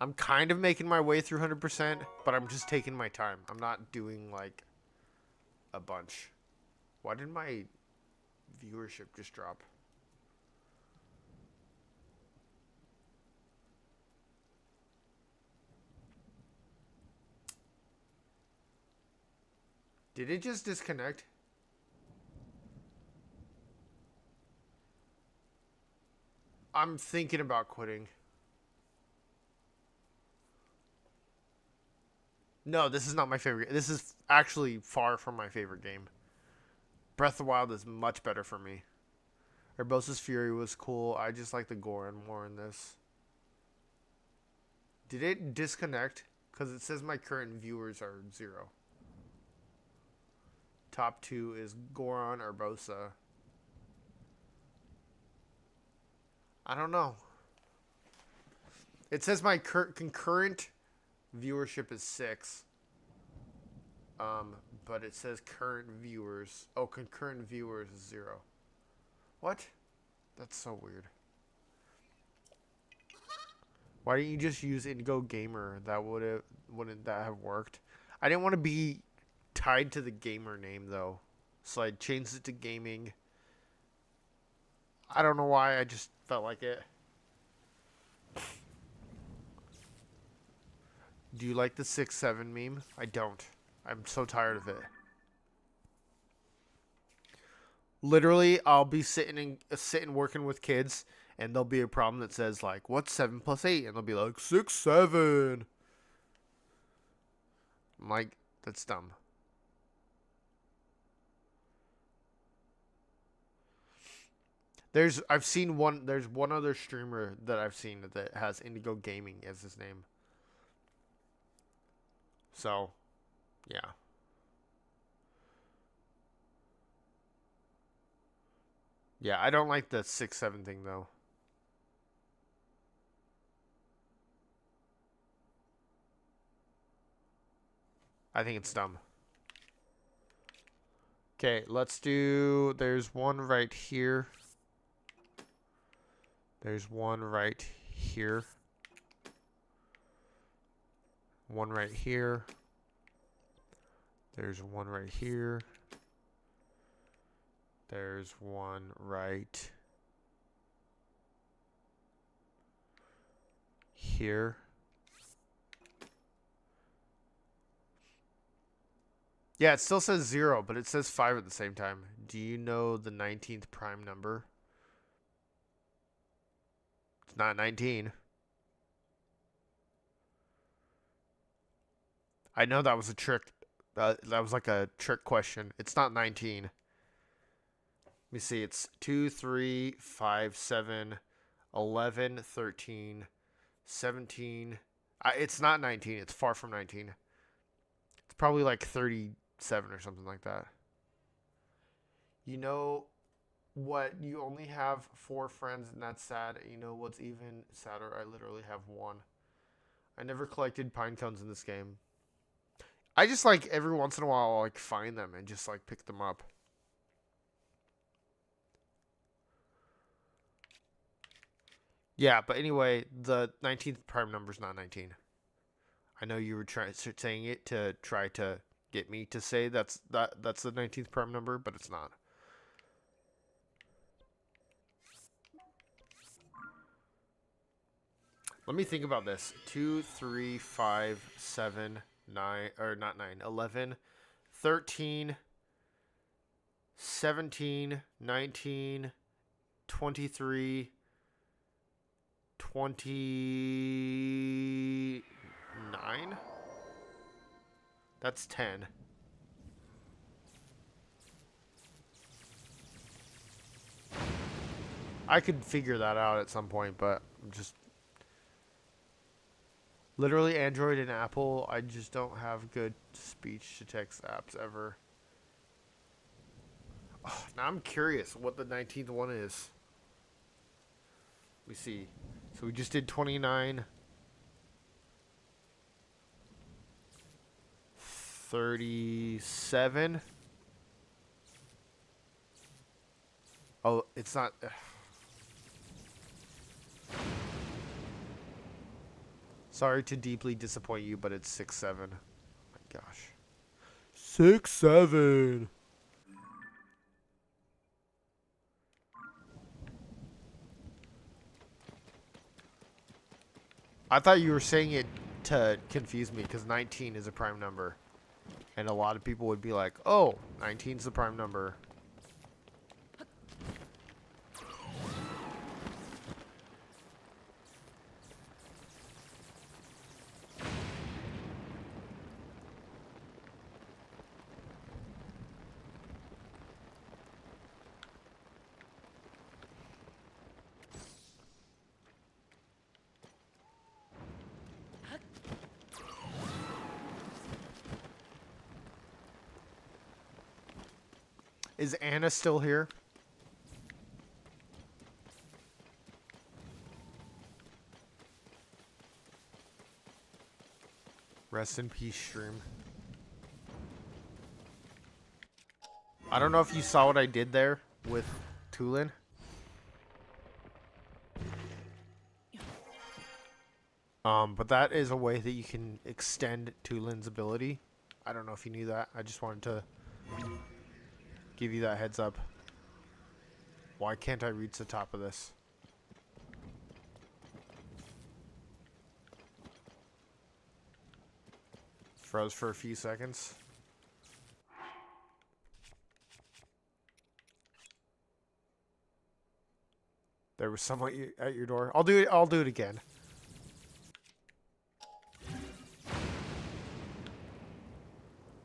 Speaker 1: I'm kind of making my way through 100%, but I'm just taking my time. I'm not doing, like, a bunch. Why did my viewership just drop? Did it just disconnect? I'm thinking about quitting. No, this is not my favorite. This is actually far from my favorite game. Breath of the Wild is much better for me. Urbosa's Fury was cool. I just like the Goron more in this. Did it disconnect? Because it says my current viewers are 0. Top 2 is Goron, Urbosa. I don't know. It says my concurrent viewership is 6. But it says current viewers. Oh, concurrent viewers is 0. What? That's so weird. Why didn't you just use Indigo Gamer? That wouldn't that have worked? I didn't want to be tied to the gamer name though, so I changed it to gaming. I don't know why. I just felt like it. Do you like the 6-7 meme? I don't. I'm so tired of it. Literally, I'll be sitting working with kids, and there'll be a problem that says like, "What's 7 plus 8?" And they'll be like, 6, 7. I'm like, that's dumb. There's one other streamer that I've seen that has Indigo Gaming as his name. So, yeah. Yeah, I don't like the 6-7 thing though. I think it's dumb. Okay, let's do... There's one right here. There's one right here. One right here. There's one right here. There's one right here. Yeah, it still says 0, but it says 5 at the same time. Do you know the 19th prime number? It's not 19. I know that was a trick. That was like a trick question. It's not 19. Let me see. It's 2, 3, 5, 7, 11, 13, 17. It's not 19. It's far from 19. It's probably like 37 or something like that. You know what? You only have 4 friends, and that's sad. You know what's even sadder? I literally have 1. I never collected pine cones in this game. I just like every once in a while I'll like find them and just like pick them up. Yeah, but anyway, the 19th prime number is not 19. I know you were saying it to try to get me to say that's the 19th prime number, but it's not. Let me think about this. 2, 3, 5, 7, 9, or not 9, 11, 13, 17, 19, 23, 29? That's 10. I could figure that out at some point, but I'm just... Literally, Android and Apple, I just don't have good speech-to-text apps ever. Oh, now I'm curious what the 19th one is. Let me see. So we just did 29. 37. Oh, it's not... Sorry to deeply disappoint you, but it's 6, 7. Oh my gosh. 6, 7. I thought you were saying it to confuse me because 19 is a prime number. And a lot of people would be like, oh, 19 is the prime number. Is Anna still here? Rest in peace, stream. I don't know if you saw what I did there with Tulin. But that is a way that you can extend Tulin's ability. I don't know if you knew that. I just wanted to give you that heads up. Why can't I reach the top of this? Froze for a few seconds. There was someone at your door. I'll do it again.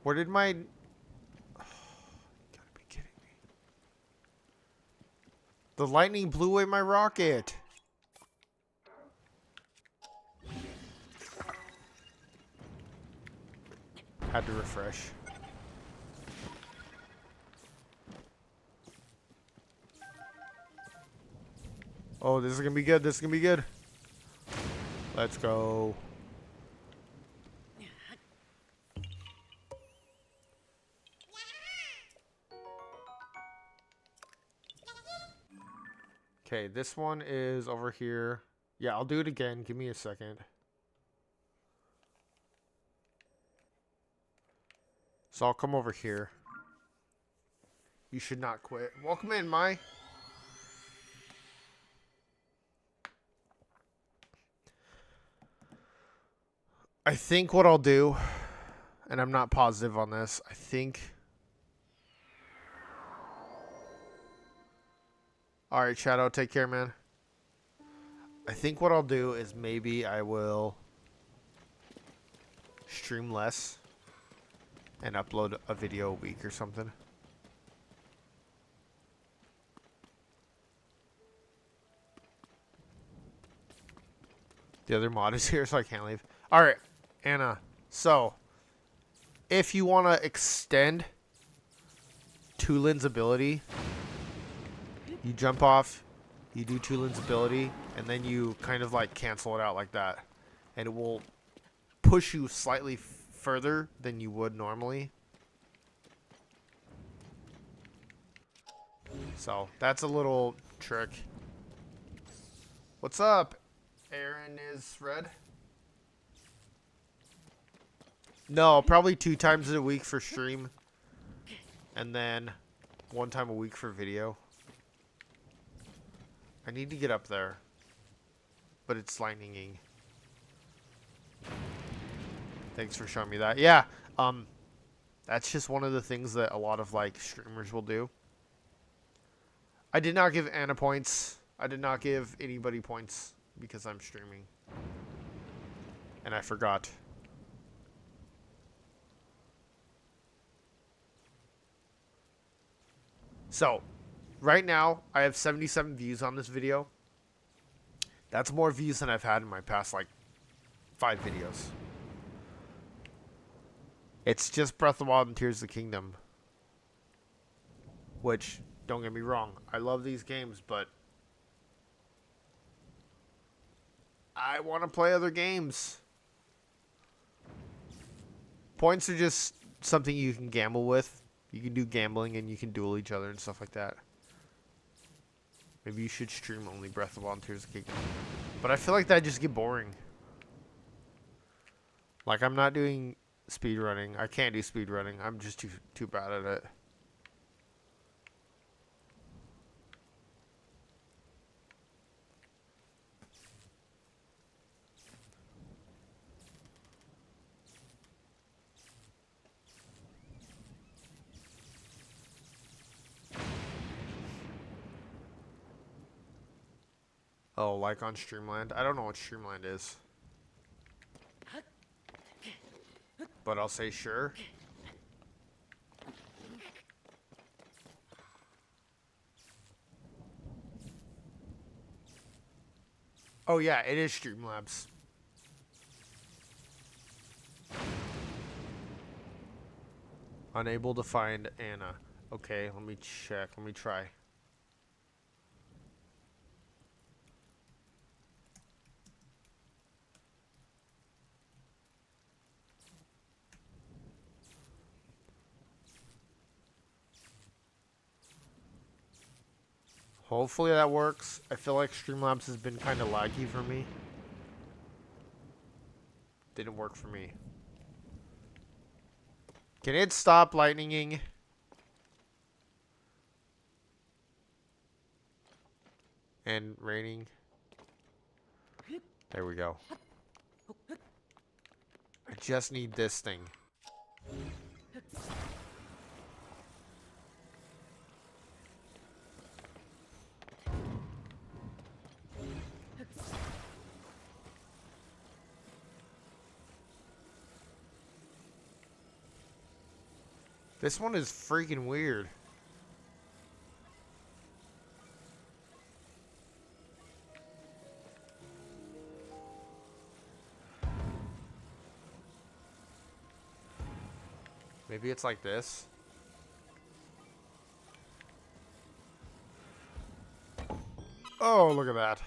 Speaker 1: Where did my... Oh, you gotta be kidding me. The lightning blew away my rocket. Had to refresh. Oh, this is gonna be good. This is gonna be good. Let's go. Okay, this one is over here. Yeah, I'll do it again. Give me a second. So I'll come over here. You should not quit. Welcome in, Mai. I think what I'll do, and I'm not positive on this, I think... Alright, Shadow, take care, man. I think what I'll do is maybe I will stream less and upload a video a week or something. The other mod is here, so I can't leave. Alright, Anna. So, if you want to extend Tulin's ability, you jump off, you do Tulin's ability, and then you kind of like cancel it out like that. And it will push you slightly further than you would normally. So, that's a little trick. What's up? Aaron is red? No, probably 2 times a week for stream. And then 1 time a week for video. I need to get up there. But it's lightninging. Thanks for showing me that. Yeah, that's just one of the things that a lot of like streamers will do. I did not give Anna points. I did not give anybody points because I'm streaming. And I forgot. So, right now, I have 77 views on this video. That's more views than I've had in my past, like, 5 videos. It's just Breath of the Wild and Tears of the Kingdom. Which, don't get me wrong, I love these games, but I want to play other games. Points are just something you can gamble with. You can do gambling and you can duel each other and stuff like that. Maybe you should stream only Breath of the Wild and Tears of the Kingdom. But I feel like that'd just get boring. Like, I'm not doing speedrunning. I can't do speedrunning. I'm just too bad at it. Oh, like on Streamland? I don't know what Streamland is. But I'll say sure. Oh yeah, it is Streamlabs. Unable to find Anna. Okay, let me check. Let me try. Hopefully that works. I feel like Streamlabs has been kind of laggy for me. Didn't work for me. Can it stop lightninging? And raining? There we go. I just need this thing. This one is freaking weird. Maybe it's like this. Oh, look at that.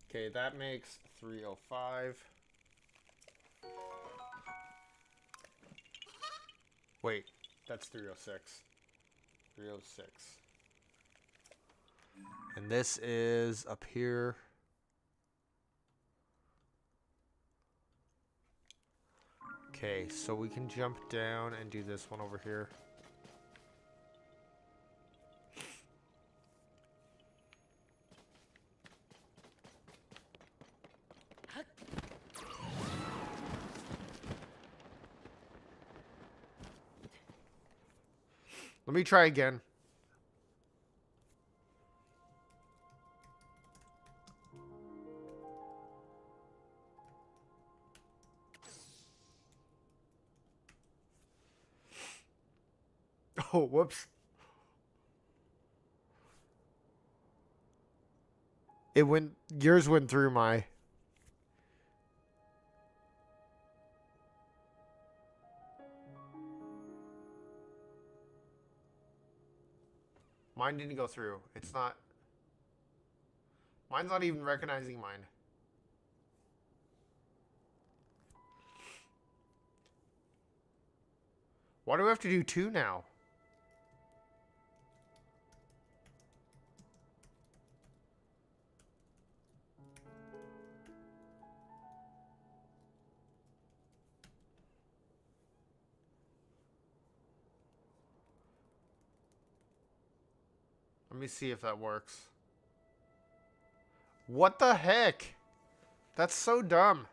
Speaker 1: Okay, that makes 305. Wait, that's 306. 306. And this is up here. Okay, so we can jump down and do this one over here. Let me try again. Oh, whoops. Yours went through my... Mine didn't go through. It's not... Mine's not even recognizing mine. Why do we have to do 2 now? Let me see if that works. What the heck? That's so dumb.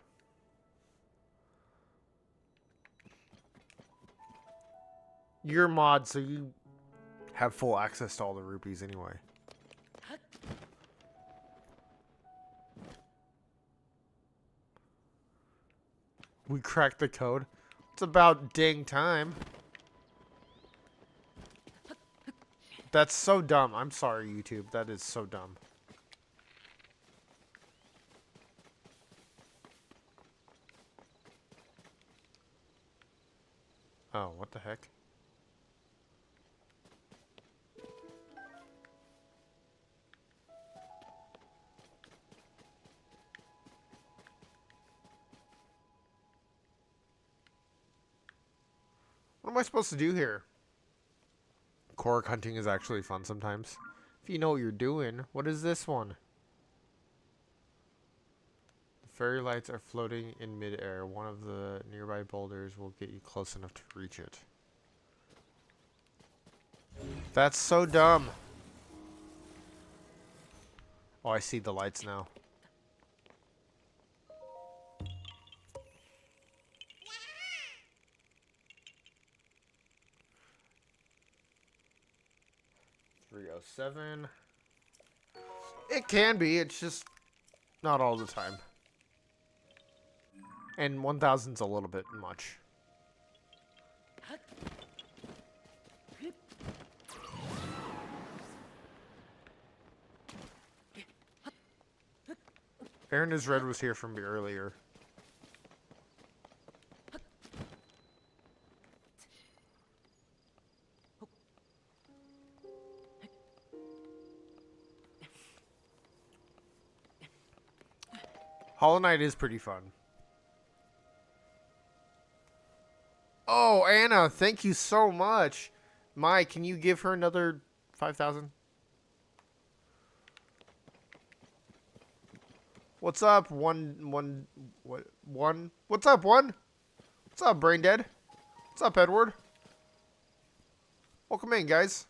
Speaker 1: You're a mod, so you have full access to all the rupees anyway. We cracked the code. It's about dang time. That's so dumb. I'm sorry, YouTube. That is so dumb. Oh, what the heck? What am I supposed to do here? Korok hunting is actually fun sometimes. If you know what you're doing. What is this one? The fairy lights are floating in midair. One of the nearby boulders will get you close enough to reach it. That's so dumb. Oh, I see the lights now. $307. It can be. It's just not all the time. And 1,000's a little bit much. Aaron is Red was here from me earlier. Hollow Knight is pretty fun. Oh, Anna, thank you so much. Mike, can you give her another 5,000? What's up, one? What's up, one? What's up, Brain Dead? What's up, Edward? Welcome in, guys.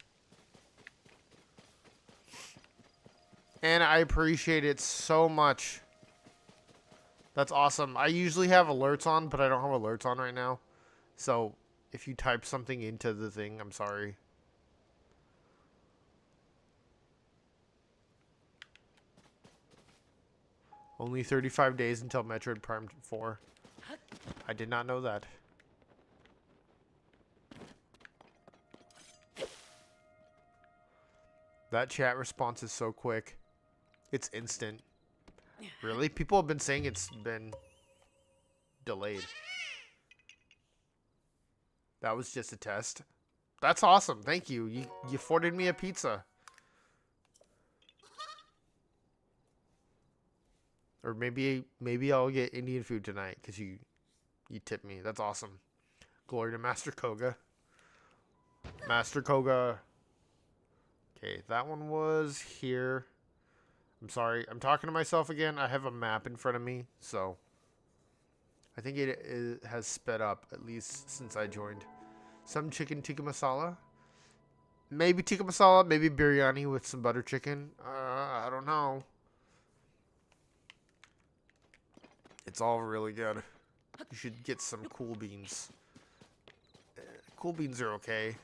Speaker 1: And I appreciate it so much. That's awesome. I usually have alerts on, but I don't have alerts on right now. So, if you type something into the thing, I'm sorry. Only 35 days until Metroid Prime 4. I did not know that. That chat response is so quick. It's instant. Really? People have been saying it's been delayed. That was just a test. That's awesome. Thank you. You forwarded me a pizza. Or maybe I'll get Indian food tonight because you tipped me. That's awesome. Glory to Master Koga. Master Koga. Okay, that one was here. I'm sorry. I'm talking to myself again. I have a map in front of me, so I think it has sped up, at least since I joined. Some chicken tikka masala. Maybe tikka masala, maybe biryani with some butter chicken. I don't know. It's all really good. You should get some cool beans. Cool beans are okay.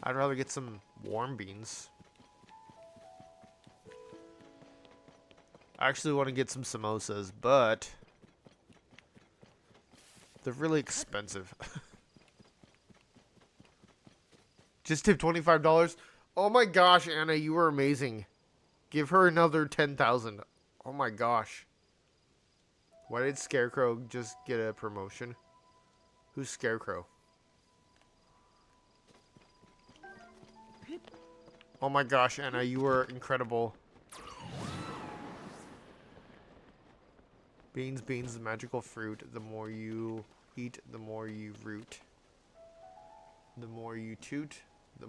Speaker 1: I'd rather get some warm beans. I actually want to get some samosas, but they're really expensive. Just tip $25. Oh my gosh, Anna, you were amazing. Give her another 10,000. Oh my gosh. Why did Scarecrow just get a promotion? Who's Scarecrow? Oh my gosh, Anna, you were incredible. Beans, beans, the magical fruit. The more you eat, the more you root. The more you toot, the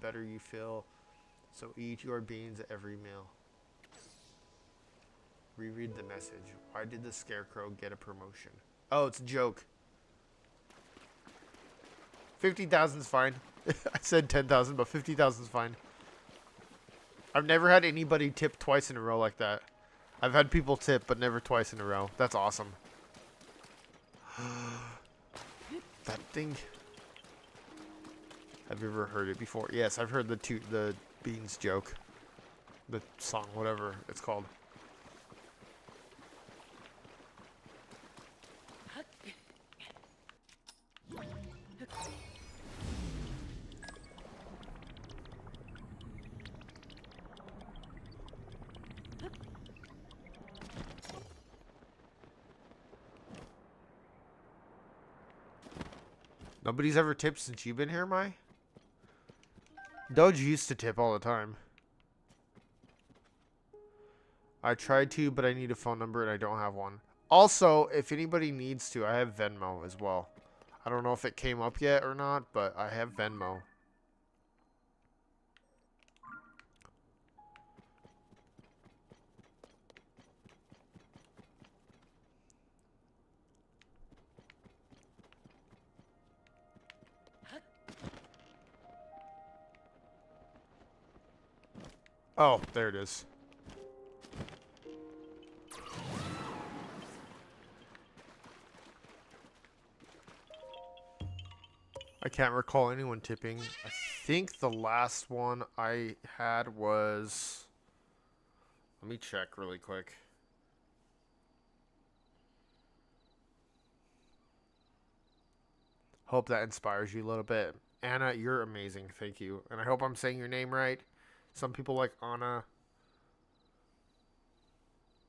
Speaker 1: better you feel. So eat your beans at every meal. Reread the message. Why did the Scarecrow get a promotion? Oh, it's a joke. 50,000's fine. I said 10,000, but 50,000's fine. I've never had anybody tip twice in a row like that. I've had people tip, but never twice in a row. That's awesome. That thing. Have you ever heard it before? Yes, I've heard the beans joke. The song, whatever it's called. Nobody's ever tipped since you've been here, Mai? Doge used to tip all the time. I tried to, but I need a phone number and I don't have one. Also, if anybody needs to, I have Venmo as well. I don't know if it came up yet or not, but I have Venmo. Oh, there it is. I can't recall anyone tipping. I think the last one I had was... Let me check really quick. Hope that inspires you a little bit. Anna, you're amazing. Thank you. And I hope I'm saying your name right. Some people like Anna.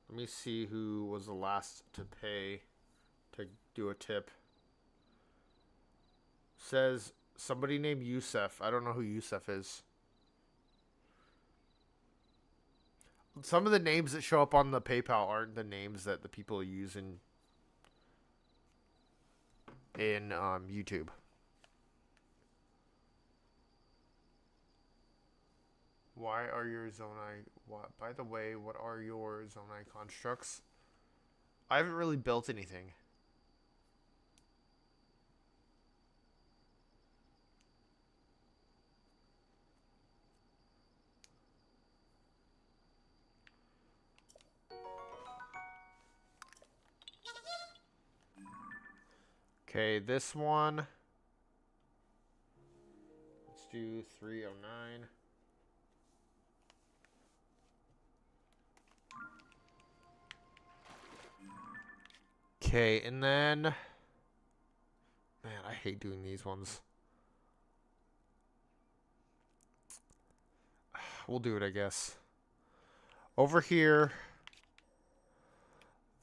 Speaker 1: Let me see who was the last to pay to do a tip. Says somebody named Yusef. I don't know who Yusef is. Some of the names that show up on the PayPal aren't the names that the people use in YouTube. Why are your Zonai... By the way, what are your Zonai constructs? I haven't really built anything. Okay, this one. Let's do 309. Okay, and then... Man, I hate doing these ones. We'll do it, I guess. Over here,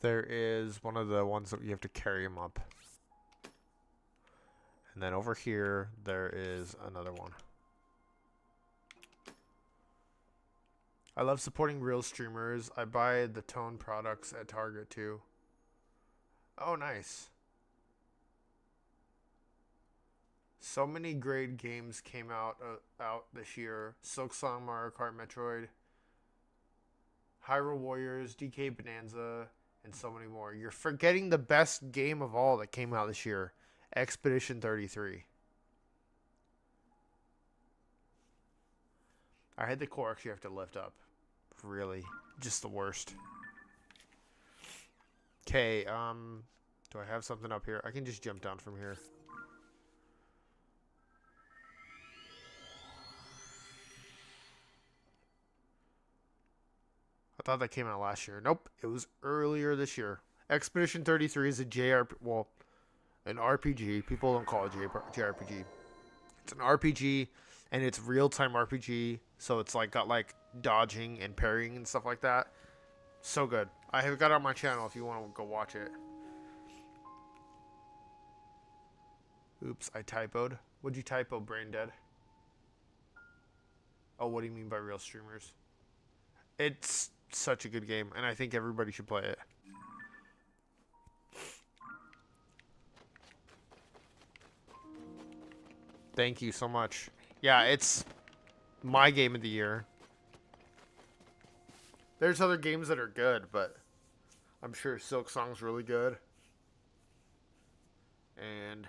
Speaker 1: there is one of the ones that you have to carry them up. And then over here, there is another one. I love supporting real streamers. I buy the Tone products at Target too. Oh, nice. So many great games came out this year. Silksong, Mario Kart, Metroid, Hyrule Warriors, DK Bonanza, and so many more. You're forgetting the best game of all that came out this year, Expedition 33. I had the Korok you have to lift up. Really, just the worst. Okay, do I have something up here? I can just jump down from here. I thought that came out last year. Nope, it was earlier this year. Expedition 33 is a JRPG, well, an RPG. People don't call it JRPG. It's an RPG, and it's real-time RPG, so it's like got like dodging and parrying and stuff like that. So good. I have got it on my channel if you want to go watch it. Oops, I typoed. What'd you typo, Brain Dead? Oh, what do you mean by real streamers? It's such a good game, and I think everybody should play it. Thank you so much. Yeah, it's my game of the year. There's other games that are good, but I'm sure Silksong's really good. And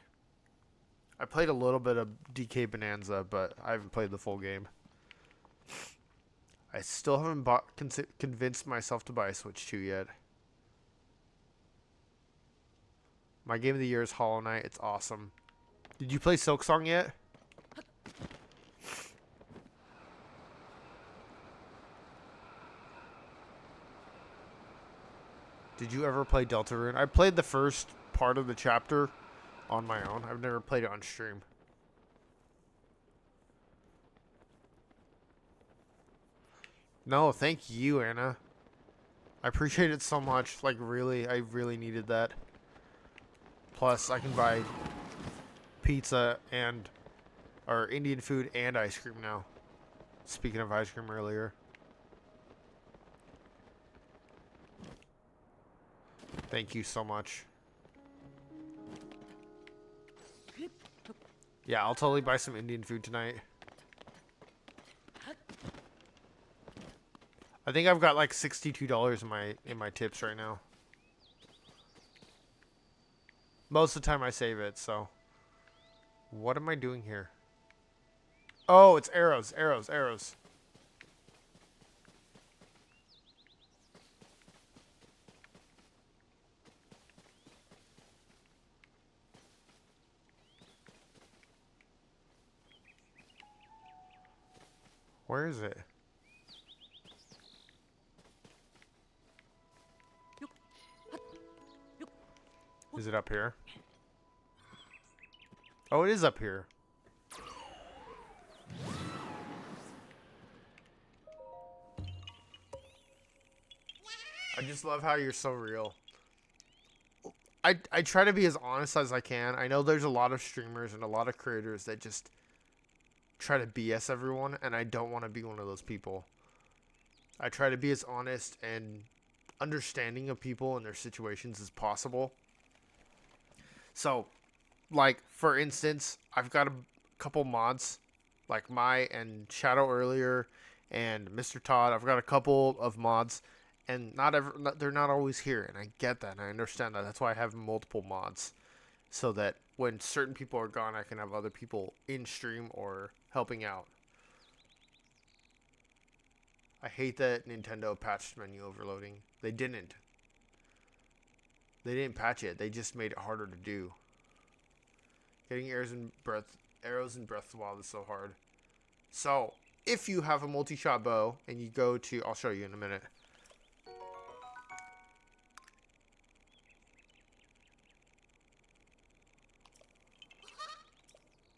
Speaker 1: I played a little bit of DK Bonanza, but I haven't played the full game. I still haven't convinced myself to buy a Switch 2 yet. My game of the year is Hollow Knight. It's awesome. Did you play Silksong yet? Did you ever play Deltarune? I played the first part of the chapter on my own. I've never played it on stream. No, thank you, Anna. I appreciate it so much. Like, really, I really needed that. Plus, I can buy pizza and, or Indian food and ice cream now. Speaking of ice cream earlier. Thank you so much. Yeah, I'll totally buy some Indian food tonight. I think I've got like $62 in my tips right now. Most of the time I save it, so. What am I doing here? Oh, it's arrows, arrows, arrows. Where is it? Is it up here? Oh, it is up here. I just love how you're so real. I try to be as honest as I can. I know there's a lot of streamers and a lot of creators that just try to BS everyone, and I don't want to be one of those people. I try to be as honest and understanding of people and their situations as possible. So, like, for instance, I've got a couple mods, like Mai and Shadow earlier, and Mr. Todd. I've got a couple of mods, and they're not always here, and I get that, and I understand that. That's why I have multiple mods, so that when certain people are gone, I can have other people in stream or helping out. I hate that Nintendo patched menu overloading. They didn't. They didn't patch it. They just made it harder to do. Getting arrows in Breath of the Wild is so hard. So, if you have a multi-shot bow and you go to, I'll show you in a minute.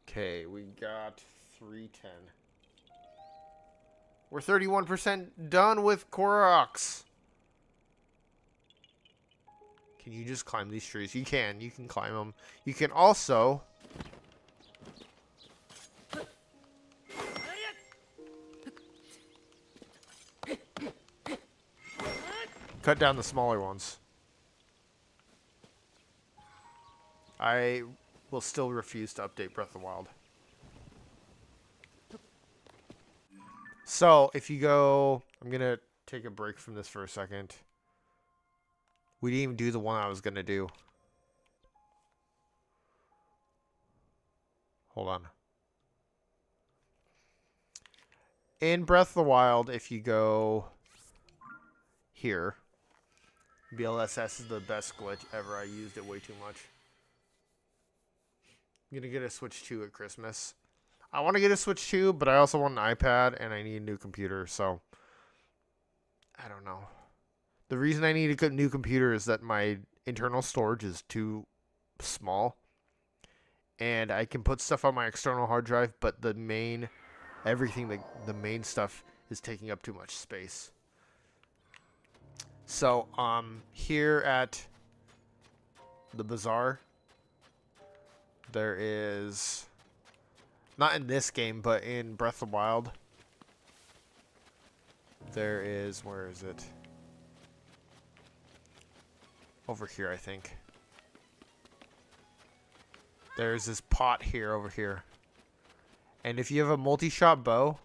Speaker 1: Okay, we got 310. We're 31% done with Koroks. Can you just climb these trees? You can climb them. You can also cut down the smaller ones. I will still refuse to update Breath of the Wild. So, if you go, I'm going to take a break from this for a second. We didn't even do the one I was going to do. Hold on. In Breath of the Wild, if you go here, BLSS is the best glitch ever. I used it way too much. I'm going to get a Switch 2 at Christmas. I want to get a Switch 2, but I also want an iPad, and I need a new computer, so I don't know. The reason I need a new computer is that my internal storage is too small, and I can put stuff on my external hard drive, but the main stuff is taking up too much space. So, here at the bazaar, there is, not in this game, but in Breath of the Wild, there is, where is it? Over here, I think. There's this pot here, over here. And if you have a multi-shot bow,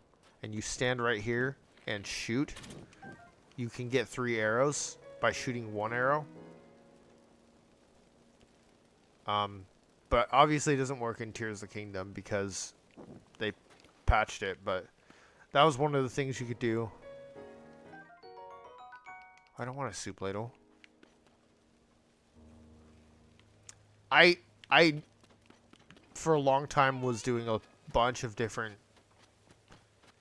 Speaker 1: and you stand right here and shoot, you can get 3 arrows by shooting 1 arrow. But obviously it doesn't work in Tears of the Kingdom because they patched it, but that was one of the things you could do. I don't want a soup ladle. I for a long time was doing a bunch of different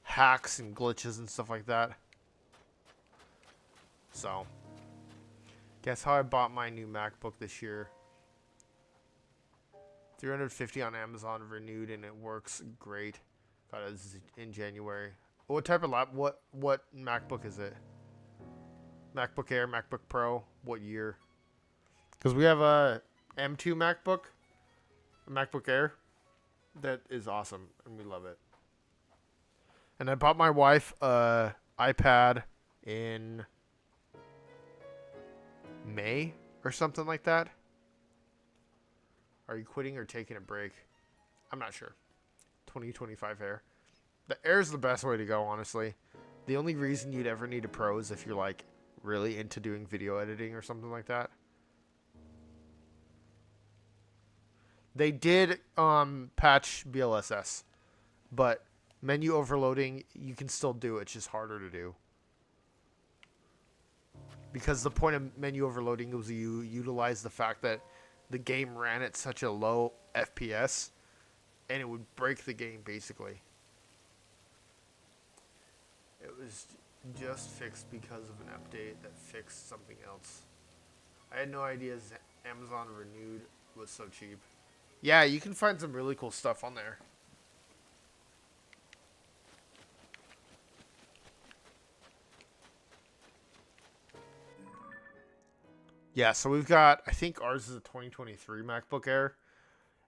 Speaker 1: hacks and glitches and stuff like that. So, guess how I bought my new MacBook this year? $350 on Amazon, renewed, and it works great. Got it in January. What type of what MacBook is it? MacBook Air, MacBook Pro, what year? Because we have a M2 MacBook, a MacBook Air, that is awesome, and we love it. And I bought my wife a iPad in May or something like that. Are you quitting or taking a break? I'm not sure. 2025 Air. The Air is the best way to go, honestly. The only reason you'd ever need a Pro is if you're like really into doing video editing or something like that. They did patch BLSS, but menu overloading, you can still do it. It's just harder to do. Because the point of menu overloading was you utilize the fact that the game ran at such a low FPS, and it would break the game, basically. It was just fixed because of an update that fixed something else. I had no idea Amazon Renewed was so cheap. Yeah, you can find some really cool stuff on there. Yeah, so we've got, I think ours is a 2023 MacBook Air.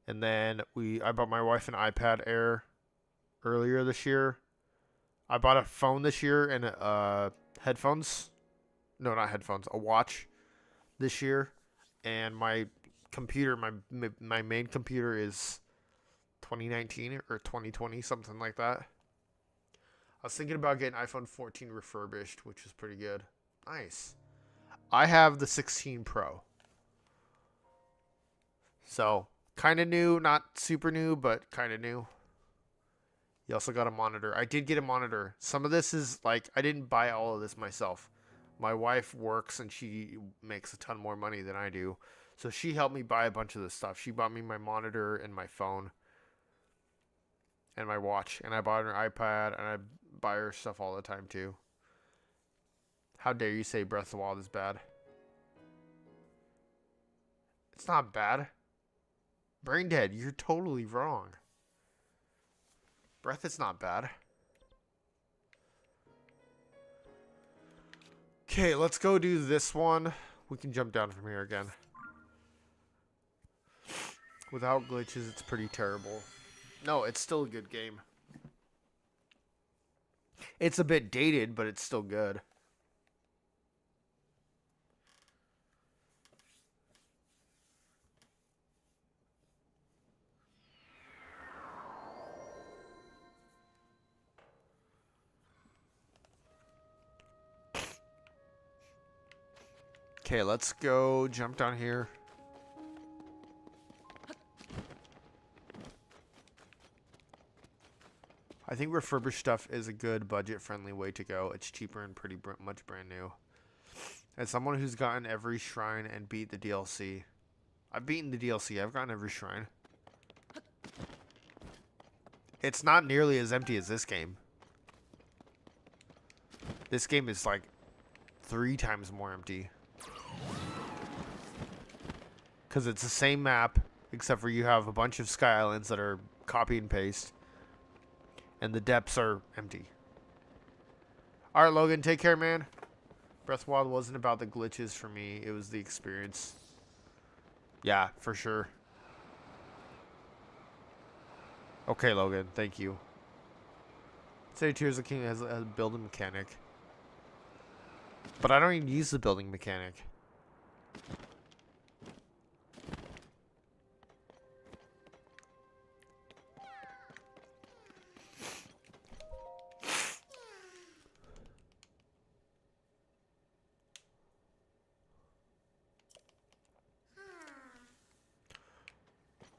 Speaker 1: And then I bought my wife an iPad Air earlier this year. I bought a phone this year and headphones. No, not headphones, a watch this year. And my computer, my main computer is 2019 or 2020, something like that. I was thinking about getting iPhone 14 refurbished, which is pretty good. Nice. I have the 16 Pro. So, kind of new, not super new, but kind of new. You also got a monitor. I did get a monitor. Some of this is like, I didn't buy all of this myself. My wife works and she makes a ton more money than I do. So she helped me buy a bunch of this stuff. She bought me my monitor and my phone and my watch. And I bought her an iPad and I buy her stuff all the time too. How dare you say Breath of the Wild is bad? It's not bad. Brain dead, you're totally wrong. Breath is not bad. Okay, let's go do this one. We can jump down from here again. Without glitches, it's pretty terrible. No, it's still a good game. It's a bit dated, but it's still good. Okay, let's go jump down here. I think refurbished stuff is a good budget-friendly way to go. It's cheaper and pretty much brand new. As someone who's gotten every shrine and beat the DLC. I've beaten the DLC. I've gotten every shrine. It's not nearly as empty as this game. This game is like 3 times more empty. Because it's the same map, except for you have a bunch of sky islands that are copy and paste. And the depths are empty. Alright, Logan, take care, man. Breath of the Wild wasn't about the glitches for me. It was the experience. Yeah, for sure. Okay, Logan, thank you. Say Tears of the King has a building mechanic. But I don't even use the building mechanic.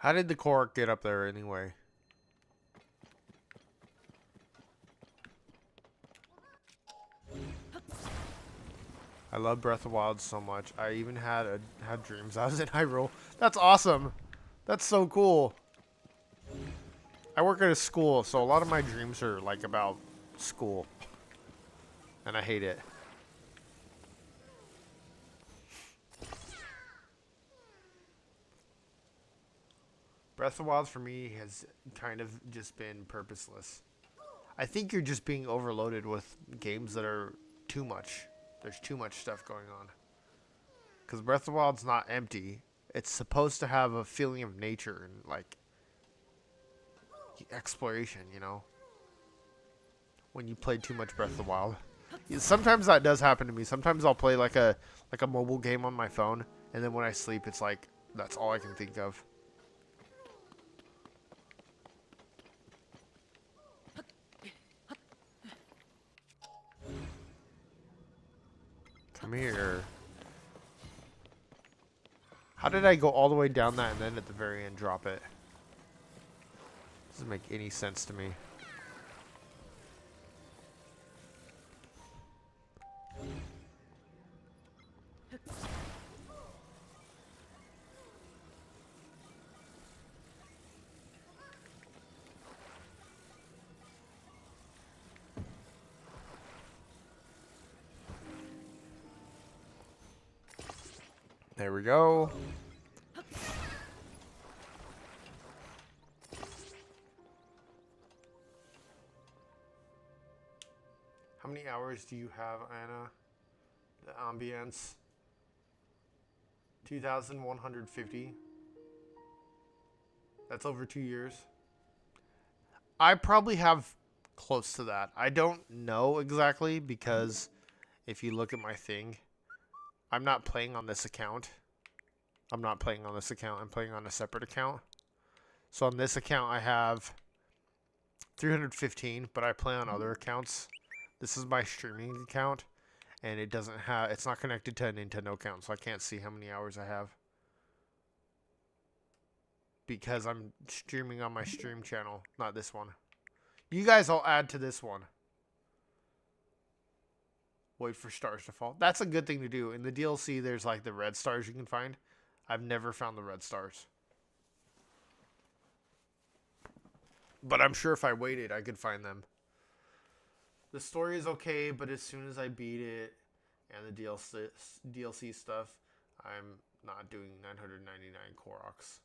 Speaker 1: How did the Korok get up there anyway? I love Breath of the Wild so much. I even had dreams I was in Hyrule. That's awesome. That's so cool. I work at a school, so a lot of my dreams are like about school. And I hate it. Breath of the Wild for me has kind of just been purposeless. I think you're just being overloaded with games that are too much. There's too much stuff going on. Because Breath of the Wild's not empty. It's supposed to have a feeling of nature and, like, exploration, you know? When you play too much Breath of the Wild. Sometimes that does happen to me. Sometimes I'll play, like a mobile game on my phone. And then when I sleep, it's like, that's all I can think of. Come here. How did I go all the way down that and then at the very end drop it? Doesn't make any sense to me. There we go. How many hours do you have, Anna? The ambience. 2,150. That's over 2 years. I probably have close to that. I don't know exactly because if you look at my thing, I'm not playing on this account. I'm playing on a separate account. So on this account, I have 315, but I play on other accounts. This is my streaming account, and it's not connected to a Nintendo account, so I can't see how many hours I have. Because I'm streaming on my stream channel, not this one. You guys all add to this one. Wait for stars to fall. That's a good thing to do. In the DLC, there's like the red stars you can find. I've never found the red stars. But I'm sure if I waited, I could find them. The story is okay, but as soon as I beat it and the DLC stuff, I'm not doing 999 Koroks.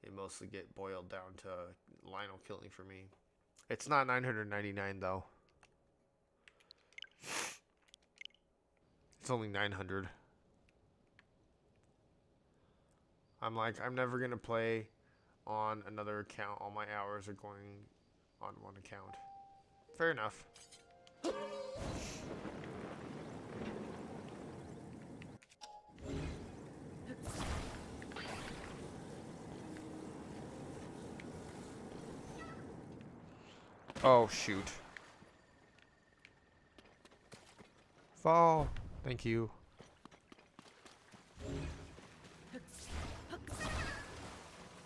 Speaker 1: It mostly get boiled down to Lionel killing for me. It's not 999 though. It's only 900. I'm never going to play on another account. All my hours are going on one account. Fair enough. Oh, shoot. Fall. Thank you.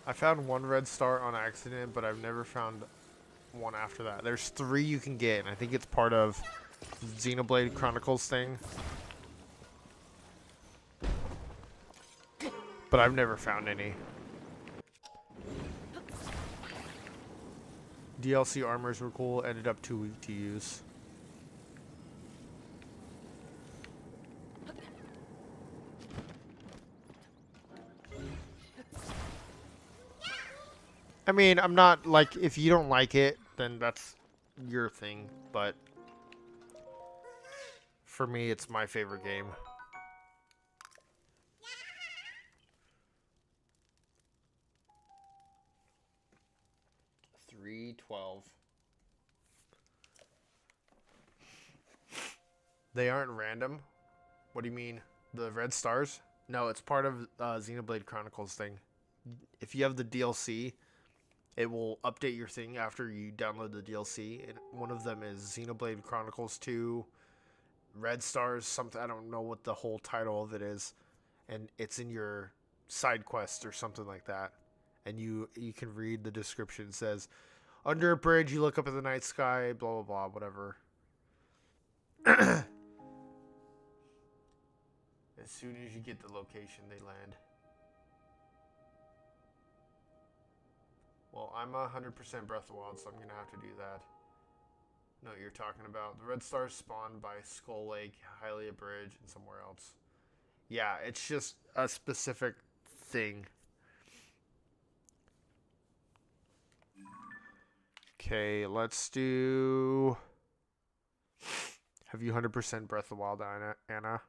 Speaker 1: I found one red star on accident, but I've never found one after that. There's 3 you can get, and I think it's part of Xenoblade Chronicles thing. But I've never found any. DLC armors were cool, ended up too weak to use. I mean, I'm not like, if you don't like it, then that's your thing, but for me, it's my favorite game. $3.12. They aren't random? What do you mean? The red stars? No, it's part of Xenoblade Chronicles thing. If you have the DLC, it will update your thing after you download the DLC. And one of them is Xenoblade Chronicles 2, Red Stars, something. I don't know what the whole title of it is. And it's in your side quest or something like that. And you can read the description. It says, under a bridge, you look up at the night sky, blah, blah, blah, whatever. As soon as you get the location, they land. Well, I'm 100% Breath of the Wild, so I'm going to have to do that. No, you're talking about the red stars spawned by Skull Lake, Hylia Bridge, and somewhere else. Yeah, it's just a specific thing. Okay, let's do... Have you 100% Breath of the Wild, Anna?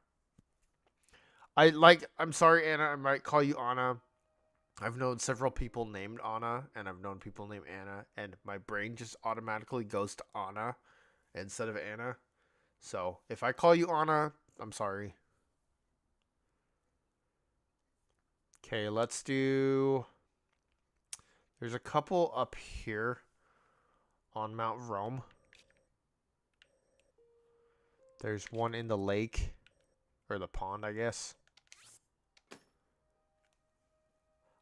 Speaker 1: I'm sorry, Anna, I might call you Anna. I've known several people named Anna, and I've known people named Anna, and my brain just automatically goes to Anna instead of Anna. So, if I call you Anna, I'm sorry. Okay, let's do... There's a couple up here on Mount Rome. There's one in the lake, or the pond, I guess.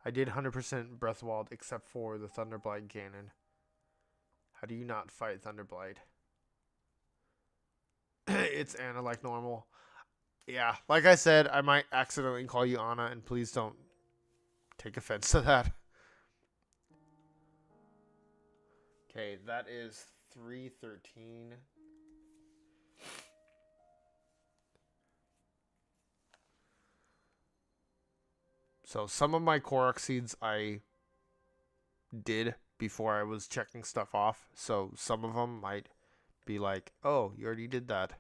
Speaker 1: I did 100% Breath of the Wild except for the Thunderblight Ganon. How do you not fight Thunderblight? It's Anna like normal. Yeah, like I said, I might accidentally call you Anna, and please don't take offense to that. Okay, that is 313. So some of my Korok seeds I did before I was checking stuff off. So some of them might be like, oh, you already did that.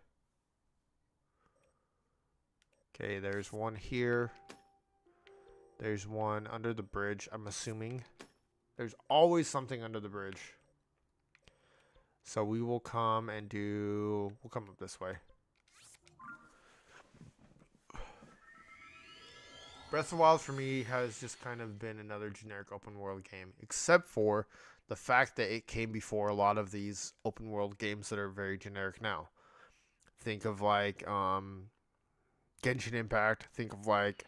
Speaker 1: Okay, there's one here. There's one under the bridge, I'm assuming. There's always something under the bridge. So we will come and do... We'll come up this way. Breath of the Wild for me has just kind of been another generic open world game, except for the fact that it came before a lot of these open world games that are very generic now. Think of like Genshin Impact. Think of like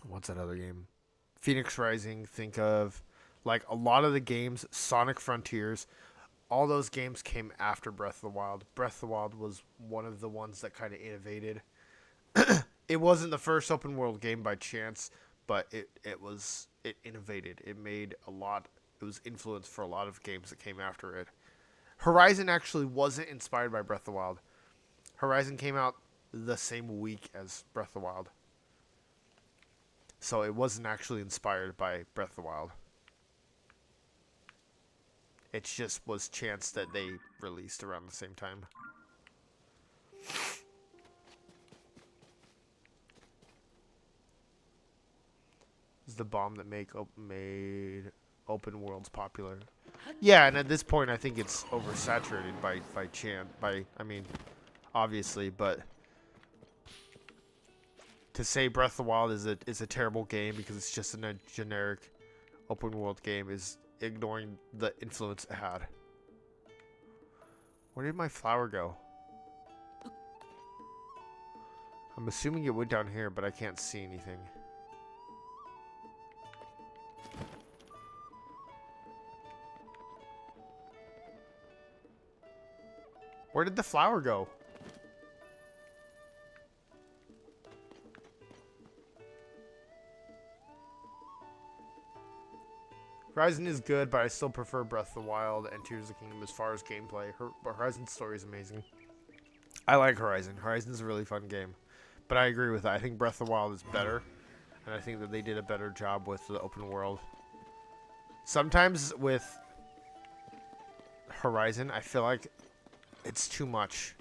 Speaker 1: what's that other game? Phoenix Rising. Think of like a lot of the games, Sonic Frontiers. All those games came after Breath of the Wild. Breath of the Wild was one of the ones that kind of innovated. It wasn't the first open world game by chance, but it innovated. It made a lot. It was influenced for a lot of games that came after it. Horizon actually wasn't inspired by Breath of the Wild. Horizon came out the same week as Breath of the Wild. So it wasn't actually inspired by Breath of the Wild. It just was chance that they released around the same time. Is the bomb that made open worlds popular. Yeah, and at this point, I think it's oversaturated by I mean, obviously, but to say Breath of the Wild is a terrible game because it's just a generic open world game is ignoring the influence it had. Where did my flower go? I'm assuming it went down here, but I can't see anything. Where did the flower go? Horizon is good, but I still prefer Breath of the Wild and Tears of the Kingdom as far as gameplay. Horizon's story is amazing. I like Horizon. Horizon's a really fun game. But I agree with that. I think Breath of the Wild is better. And I think that they did a better job with the open world. Sometimes with Horizon, I feel like it's too much.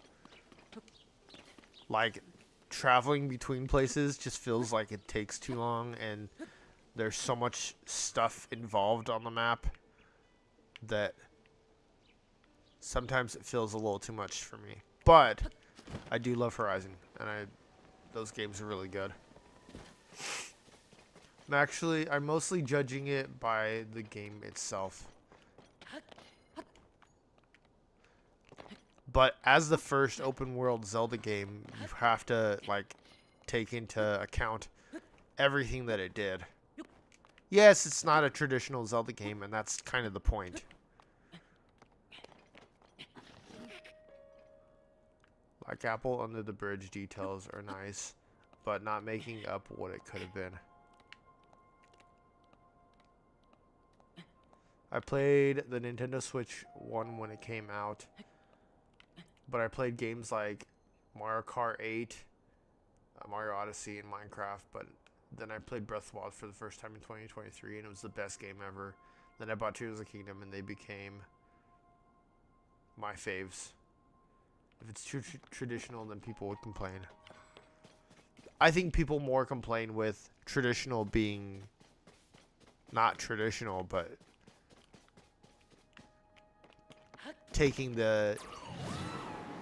Speaker 1: Like, traveling between places just feels like it takes too long, and there's so much stuff involved on the map that sometimes it feels a little too much for me. But I do love Horizon, and those games are really good. I'm mostly judging it by the game itself. But as the first open world Zelda game, you have to like take into account everything that it did. Yes, it's not a traditional Zelda game, and that's kind of the point. Like Apple Under the Bridge details are nice, but not making up what it could have been. I played the Nintendo Switch 1 when it came out, but I played games like Mario Kart 8, Mario Odyssey, and Minecraft, but then I played Breath of the Wild for the first time in 2023, and it was the best game ever. Then I bought Tears of the Kingdom, and they became my faves. If it's too traditional, then people would complain. I think people more complain with traditional being not traditional, but taking the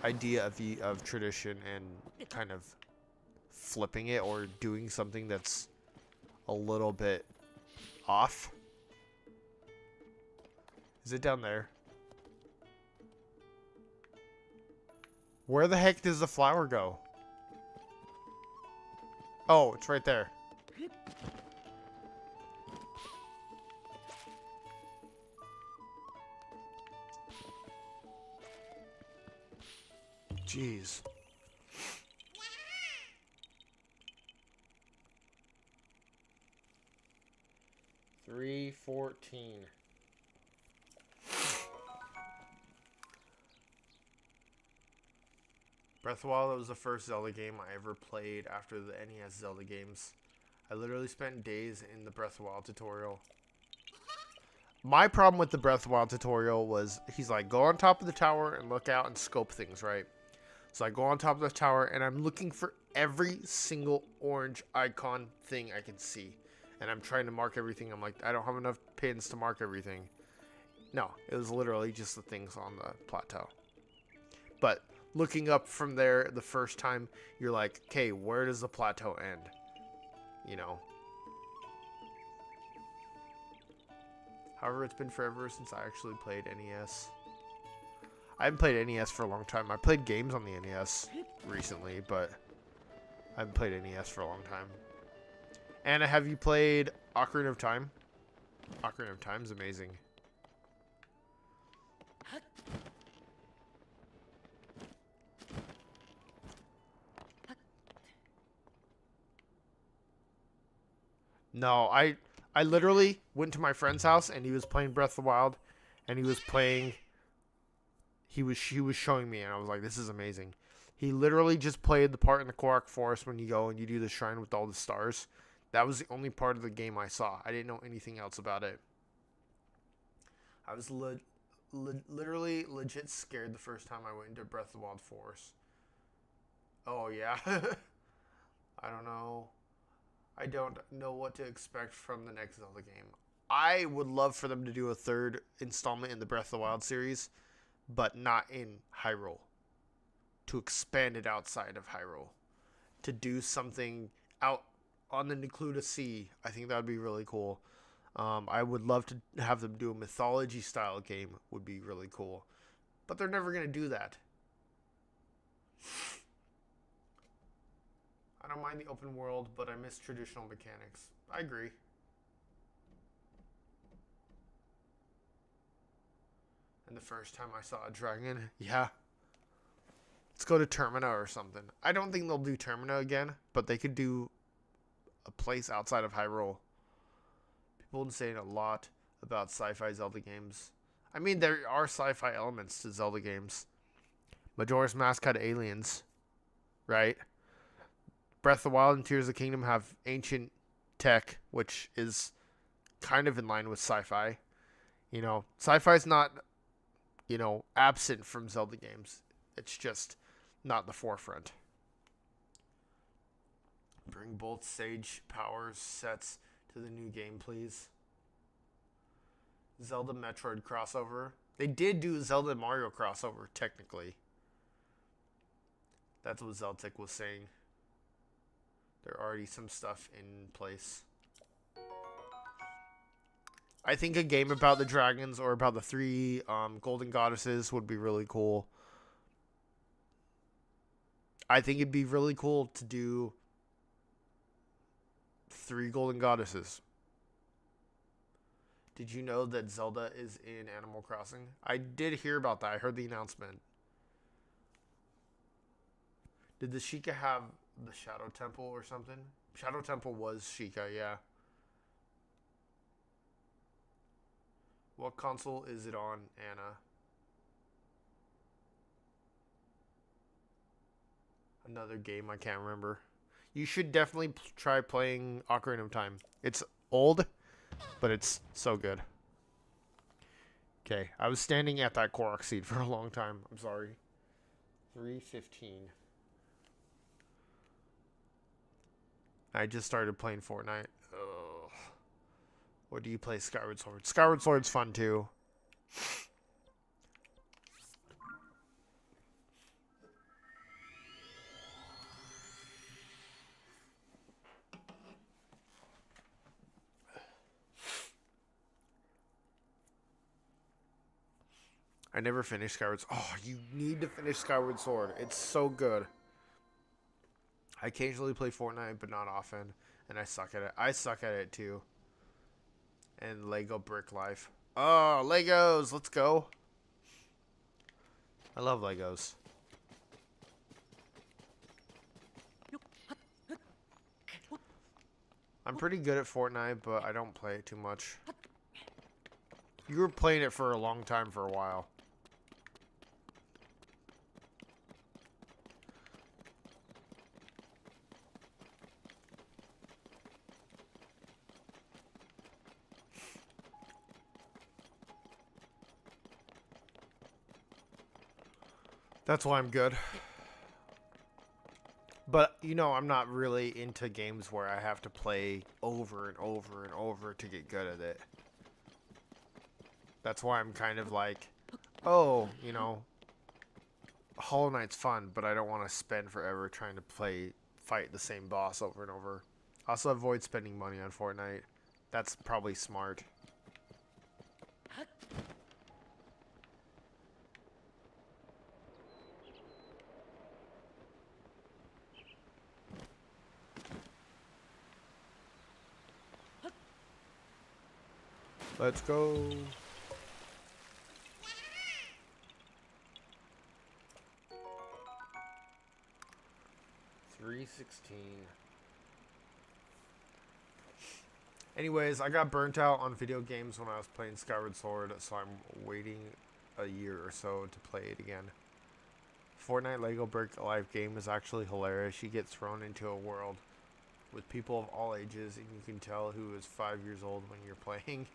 Speaker 1: idea of tradition and kind of flipping it or doing something that's a little bit off. Is it down there? Where the heck does the flower go? Oh, it's right there. Jeez. $3.14. Breath of the Wild was the first Zelda game I ever played after the NES Zelda games. I literally spent days in the Breath of the Wild tutorial. My problem with the Breath of the Wild tutorial was he's like, go on top of the tower and look out and scope things, right? So I go on top of the tower and I'm looking for every single orange icon thing I can see. And I'm trying to mark everything. I'm like, I don't have enough pins to mark everything. No, it was literally just the things on the plateau. But looking up from there the first time, you're like, okay, where does the plateau end? You know. However, it's been forever since I actually played NES. I haven't played NES for a long time. I played games on the NES recently, but I haven't played NES for a long time. Anna, have you played Ocarina of Time? Ocarina of Time is amazing. No, I literally went to my friend's house and he was playing Breath of the Wild, and he was showing me, and I was like, this is amazing. He literally just played the part in the Korok Forest when you go and you do the shrine with all the stars. That was the only part of the game I saw. I didn't know anything else about it. I was literally legit scared the first time I went into Breath of the Wild Forest. Oh, yeah. I don't know. I don't know what to expect from the next Zelda game. I would love for them to do a third installment in the Breath of the Wild series, but not in Hyrule. To expand it outside of Hyrule. To do something out on the Necluda Sea. I think that would be really cool. I would love to have them do a mythology style game. Would be really cool. But they're never going to do that. I don't mind the open world, but I miss traditional mechanics. I agree. And the first time I saw a dragon, yeah. Let's go to Termina or something. I don't think they'll do Termina again, but they could do a place outside of Hyrule. People have been saying a lot about sci-fi Zelda games. I mean, there are sci-fi elements to Zelda games. Majora's Mask had aliens, right? Breath of the Wild and Tears of the Kingdom have ancient tech, which is kind of in line with sci-fi. You know, sci-fi is not, absent from Zelda games. It's just not the forefront. Bring both Sage Powers sets to the new game, please. Zelda Metroid crossover. They did do Zelda Mario crossover, technically. That's what Zeltic was saying. There already some stuff in place. I think a game about the dragons or about the three golden goddesses would be really cool. I think it'd be really cool to do 3 golden goddesses. Did you know that Zelda is in Animal Crossing? I did hear about that. I heard the announcement. Did the Sheikah have the Shadow Temple or something? Shadow Temple was Sheikah, yeah. What console is it on, Anna? Another game I can't remember. You should definitely try playing Ocarina of Time. It's old, but it's so good. Okay, I was standing at that Korok seed for a long time. I'm sorry. 3:15. I just started playing Fortnite. Ugh. Or do you play Skyward Sword? Skyward Sword's fun too. I never finished Skyward Sword. Oh, you need to finish Skyward Sword. It's so good. I occasionally play Fortnite, but not often. And I suck at it. I suck at it too. And Lego Brick Life. Oh, Legos. Let's go. I love Legos. I'm pretty good at Fortnite, but I don't play it too much. You were playing it for a long time for a while. That's why I'm good. But, I'm not really into games where I have to play over and over and over to get good at it. That's why I'm kind of like, oh, Hollow Knight's fun, but I don't want to spend forever trying to fight the same boss over and over. Also avoid spending money on Fortnite. That's probably smart. Let's go. $3.16. Anyways, I got burnt out on video games when I was playing Skyward Sword, so I'm waiting a year or so to play it again. Fortnite Lego Brick Life game is actually hilarious. You get thrown into a world with people of all ages, and you can tell who is 5 years old when you're playing.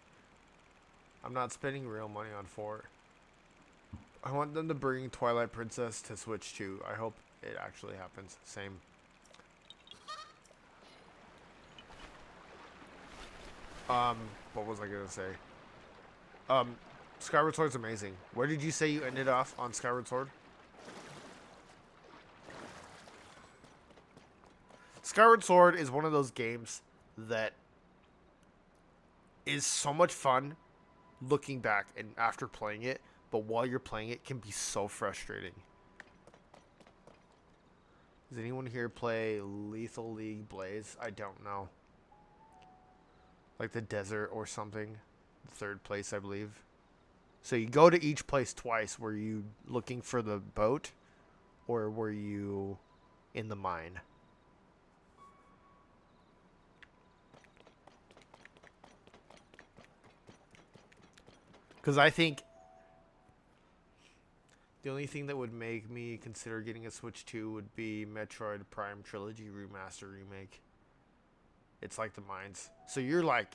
Speaker 1: I'm not spending real money on Fort. I want them to bring Twilight Princess to Switch too. I hope it actually happens. Same. What was I gonna say? Skyward Sword's amazing. Where did you say you ended off on Skyward Sword? Skyward Sword is one of those games that is so much fun looking back and after playing it, but while you're playing it can be so frustrating. Does anyone here play Lethal League Blaze? I don't know. Like the desert or something. 3rd place, I believe. So you go to each place twice where you looking for the boat. Or were you in the mine? Because I think the only thing that would make me consider getting a Switch 2 would be Metroid Prime Trilogy Remaster Remake. It's like the mines. So you're like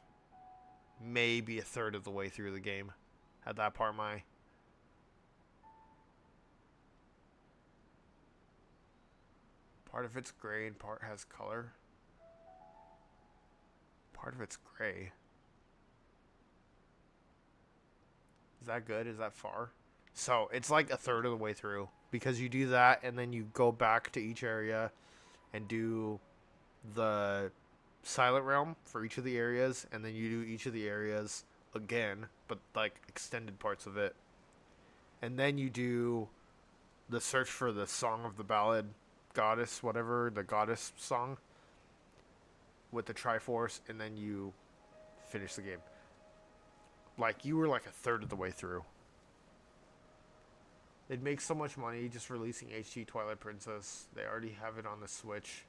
Speaker 1: maybe a third of the way through the game at that part, my. Part of it's gray and part has color. Part of it's gray. Is that good? Is that far? So it's like a third of the way through because you do that and then you go back to each area and do the Silent Realm for each of the areas, and then you do each of the areas again, but like extended parts of it. And then you do the search for the Song of the Ballad Goddess, whatever, the Goddess song with the Triforce, and then you finish the game. Like, you were like a third of the way through. They'd make so much money just releasing HD Twilight Princess. They already have it on the Switch.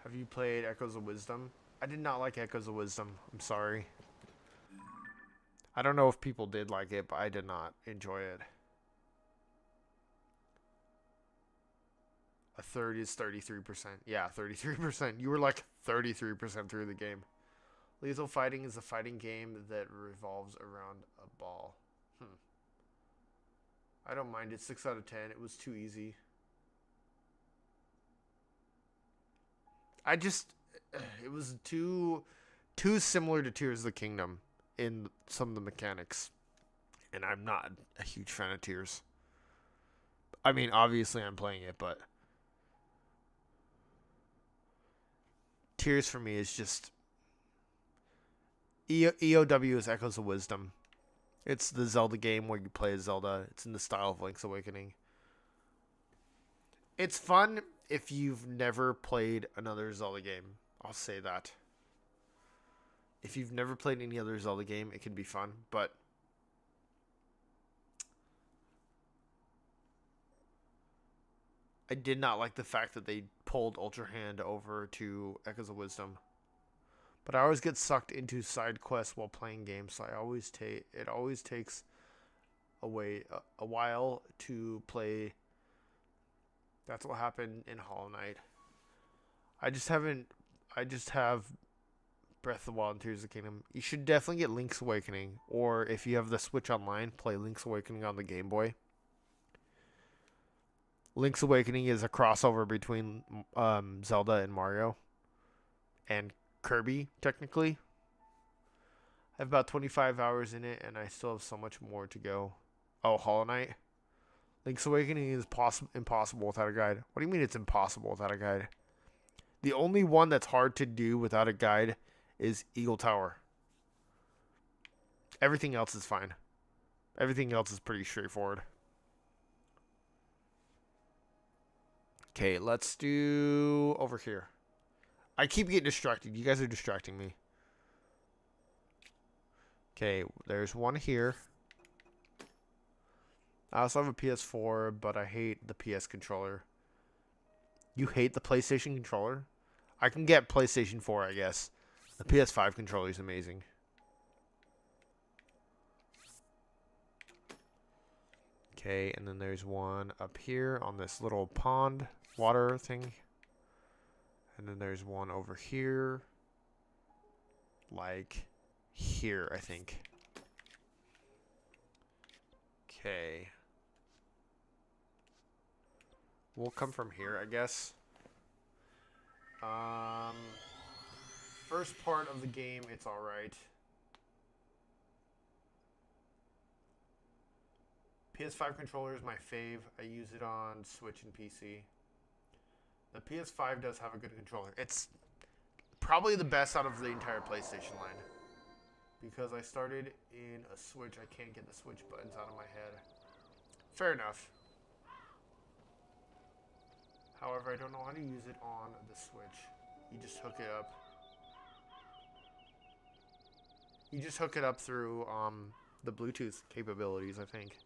Speaker 1: Have you played Echoes of Wisdom? I did not like Echoes of Wisdom. I'm sorry. I don't know if people did like it, but I did not enjoy it. A third is 33%. Yeah, 33%. You were like 33% through the game. Lethal Fighting is a fighting game that revolves around a ball. I don't mind it. 6 out of 10. It was too easy. It was too similar to Tears of the Kingdom in some of the mechanics. And I'm not a huge fan of Tears. I mean, obviously I'm playing it, but Tears for me is just EOW is Echoes of Wisdom. It's the Zelda game where you play as Zelda. It's in the style of Link's Awakening. It's fun if you've never played another Zelda game. I'll say that. If you've never played any other Zelda game, it can be fun, but I did not like the fact that they pulled Ultra Hand over to Echoes of Wisdom. But I always get sucked into side quests while playing games, so it always takes a while to play. That's what happened in Hollow Knight. I just have Breath of the Wild and Tears of the Kingdom. You should definitely get Link's Awakening, or if you have the Switch Online, play Link's Awakening on the Game Boy. Link's Awakening is a crossover between Zelda and Mario and Kirby, technically. I have about 25 hours in it, and I still have so much more to go. Oh, Hollow Knight. Link's Awakening is impossible without a guide. What do you mean it's impossible without a guide? The only one that's hard to do without a guide is Eagle Tower. Everything else is fine. Everything else is pretty straightforward. Okay, let's do over here. I keep getting distracted. You guys are distracting me. Okay, there's one here. I also have a PS4, but I hate the PS controller. You hate the PlayStation controller? I can get PlayStation 4, I guess. The PS5 controller is amazing. Okay, and then there's one up here on this little pond water thing. And then there's one over here. Like here, I think. Okay. We'll come from here, I guess. First part of the game, it's alright. PS5 controller is my fave. I use it on Switch and PC. The PS5 does have a good controller. It's probably the best out of the entire PlayStation line. Because I started in a Switch, I can't get the Switch buttons out of my head. Fair enough. However, I don't know how to use it on the Switch. You just hook it up. You just hook it up through the Bluetooth capabilities, I think.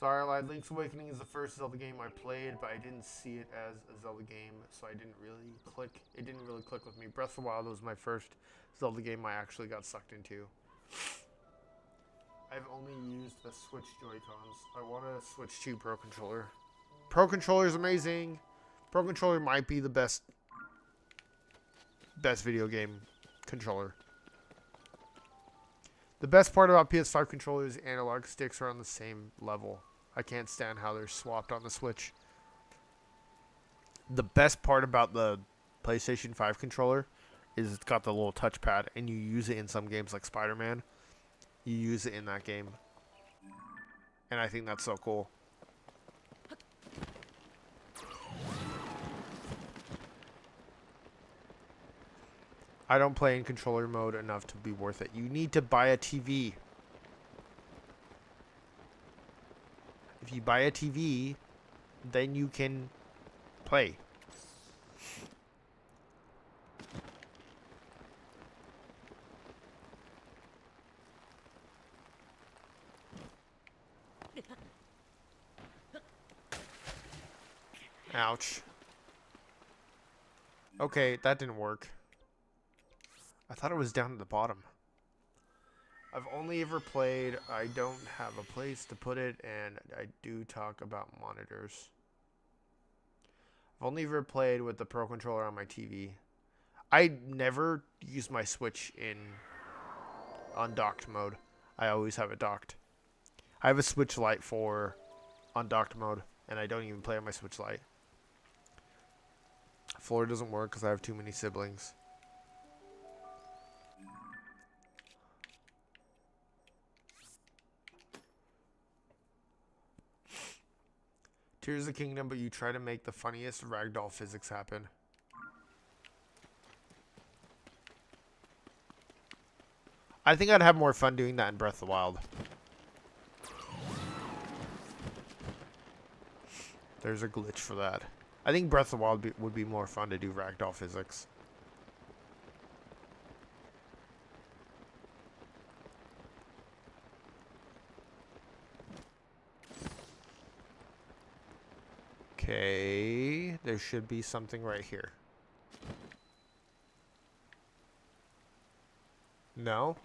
Speaker 1: Sorry, I lied. Link's Awakening is the first Zelda game I played, but I didn't see it as a Zelda game, so I didn't really click. It didn't really click with me. Breath of the Wild was my first Zelda game I actually got sucked into. I've only used the Switch Joy-Cons. I want to switch to Pro Controller. Pro Controller is amazing. Pro Controller might be the best video game controller. The best part about PS5 controllers, analog sticks are on the same level. I can't stand how they're swapped on the Switch. The best part about the PlayStation 5 controller is it's got the little touchpad, and you use it in some games like Spider-Man. You use it in that game. And I think that's so cool. I don't play in controller mode enough to be worth it. You need to buy a TV. If you buy a TV, then you can play. Ouch. Okay, that didn't work. I thought it was down at the bottom. I've only ever played, I don't have a place to put it, and I do talk about monitors. I've only ever played with the Pro Controller on my TV. I never use my Switch in undocked mode. I always have it docked. I have a Switch Lite for undocked mode, and I don't even play on my Switch Lite. Floor doesn't work because I have too many siblings. Tears of the Kingdom, but you try to make the funniest ragdoll physics happen. I think I'd have more fun doing that in Breath of the Wild. There's a glitch for that. I think Breath of the Wild would be more fun to do ragdoll physics. Okay, there should be something right here. No?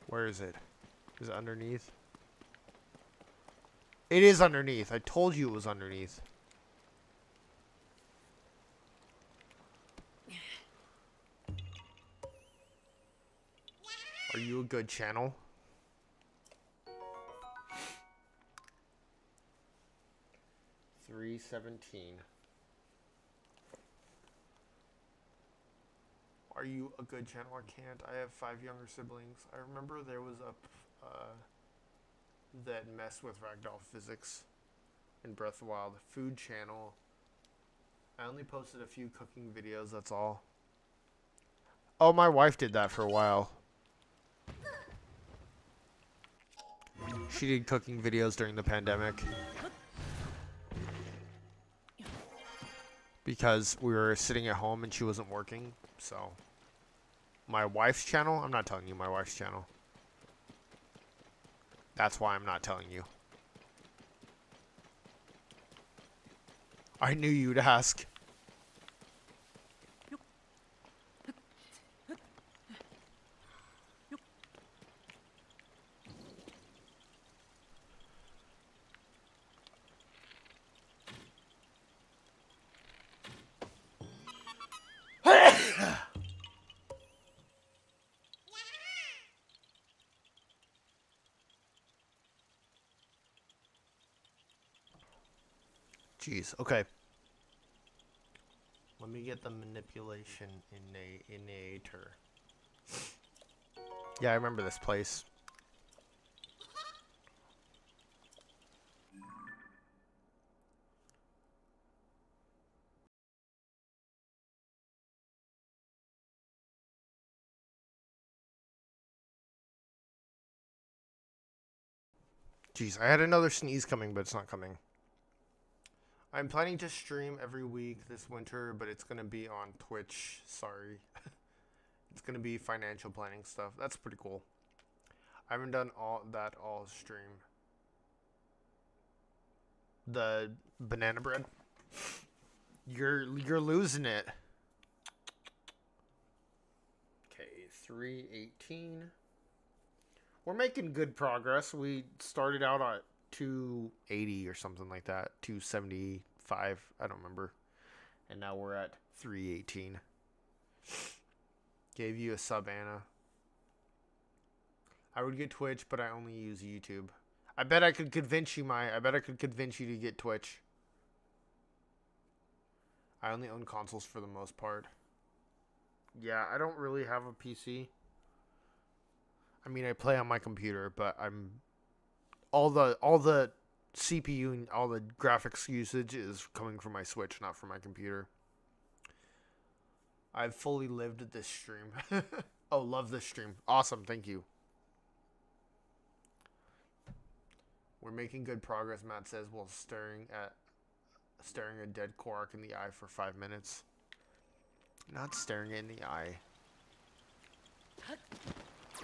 Speaker 1: Where is it? Is it underneath? It is underneath. I told you it was underneath. Are you a good channel? $3.17. Are you a good channel? I can't. I have 5 younger siblings. I remember there was a that messed with ragdoll physics in Breath of the Wild. Food channel. I only posted a few cooking videos, that's all. Oh, my wife did that for a while. She did cooking videos during the pandemic. Because we were sitting at home and she wasn't working, so. My wife's channel? I'm not telling you my wife's channel. That's why I'm not telling you. I knew you'd ask. Jeez, okay. Let me get the manipulation innator. Yeah, I remember this place. Jeez, I had another sneeze coming, but it's not coming. I'm planning to stream every week this winter, but it's going to be on Twitch. Sorry. It's gonna be financial planning stuff. That's pretty cool. I haven't done all stream. The banana bread. You're losing it. Okay, 318. We're making good progress. We started out at 280 or something like that. 275. I don't remember. And now we're at 318. Gave you a sub, Anna. I would get Twitch, but I only use YouTube. I bet I could convince you, to get Twitch. I only own consoles for the most part. Yeah, I don't really have a PC. I mean, I play on my computer, but I'm all the CPU and all the graphics usage is coming from my Switch, not from my computer. I've fully lived this stream. Oh, love this stream. Awesome, thank you. We're making good progress, Matt says, while staring a dead Korok in the eye for 5 minutes. Not staring it in the eye.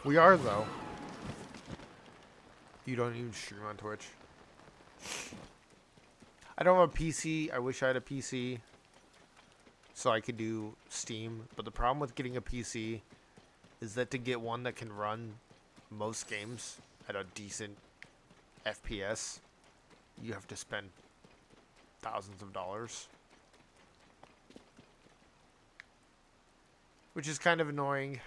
Speaker 1: We are, though. You don't even stream on Twitch. I don't have a PC. I wish I had a PC so I could do Steam. But the problem with getting a PC is that to get one that can run most games at a decent FPS, you have to spend thousands of dollars. Which is kind of annoying.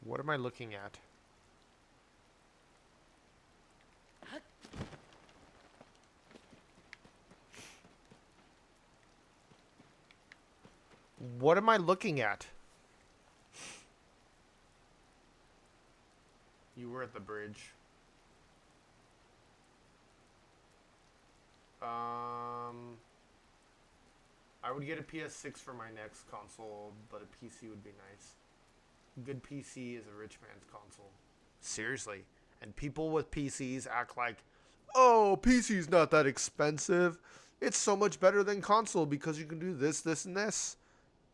Speaker 1: What am I looking at? What am I looking at? You were at the bridge. I would get a PS6 for my next console, but a PC would be nice. Good PC is a rich man's console. Seriously. And people with PCs act like, oh, PC's not that expensive. It's so much better than console because you can do this, this, and this.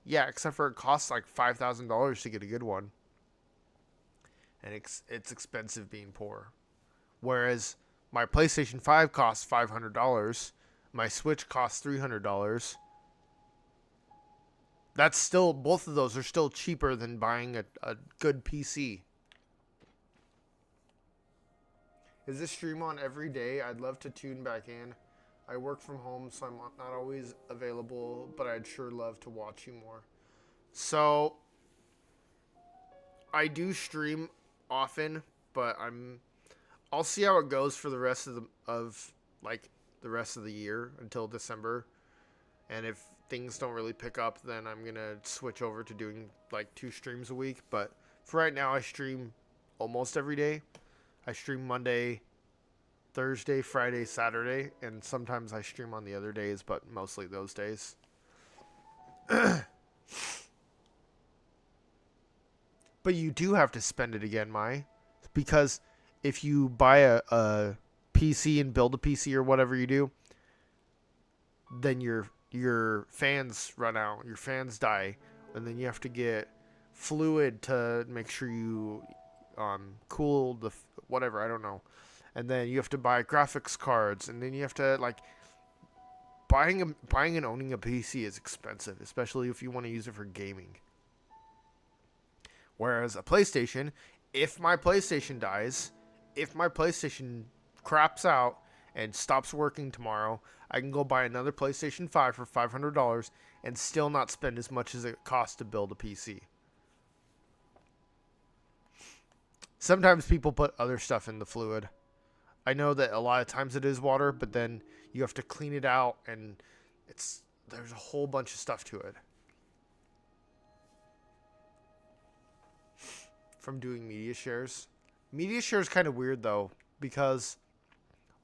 Speaker 1: Yeah, except for it costs like $5,000 to get a good one. And it's expensive being poor. Whereas my PlayStation 5 costs $500. My Switch costs $300. That's still, both of those are still cheaper than buying a good PC. Is this stream on every day? I'd love to tune back in. I work from home, so I'm not always available, but I'd sure love to watch you more. So, I do stream often, but I'll see how it goes for the rest of the rest of the year until December. And if things don't really pick up, then I'm going to switch over to doing like 2 streams a week. But for right now, I stream almost every day. I stream Monday, Thursday, Friday, Saturday, and sometimes I stream on the other days, but mostly those days. But you do have to spend it again, Mai. Because if you buy a PC and build a PC or whatever you do, then your fans run out, your fans die, and then you have to get fluid to make sure you cool the whatever, I don't know. And then you have to buy graphics cards, and then you have to like buying and owning a PC is expensive, especially if you want to use it for gaming. Whereas a PlayStation, if my PlayStation dies, if my PlayStation craps out and stops working tomorrow, I can go buy another PlayStation 5 for $500 and still not spend as much as it costs to build a PC. Sometimes people put other stuff in the fluid. I know that a lot of times it is water, but then you have to clean it out, and there's a whole bunch of stuff to it. From doing media shares. Media share is kind of weird though, because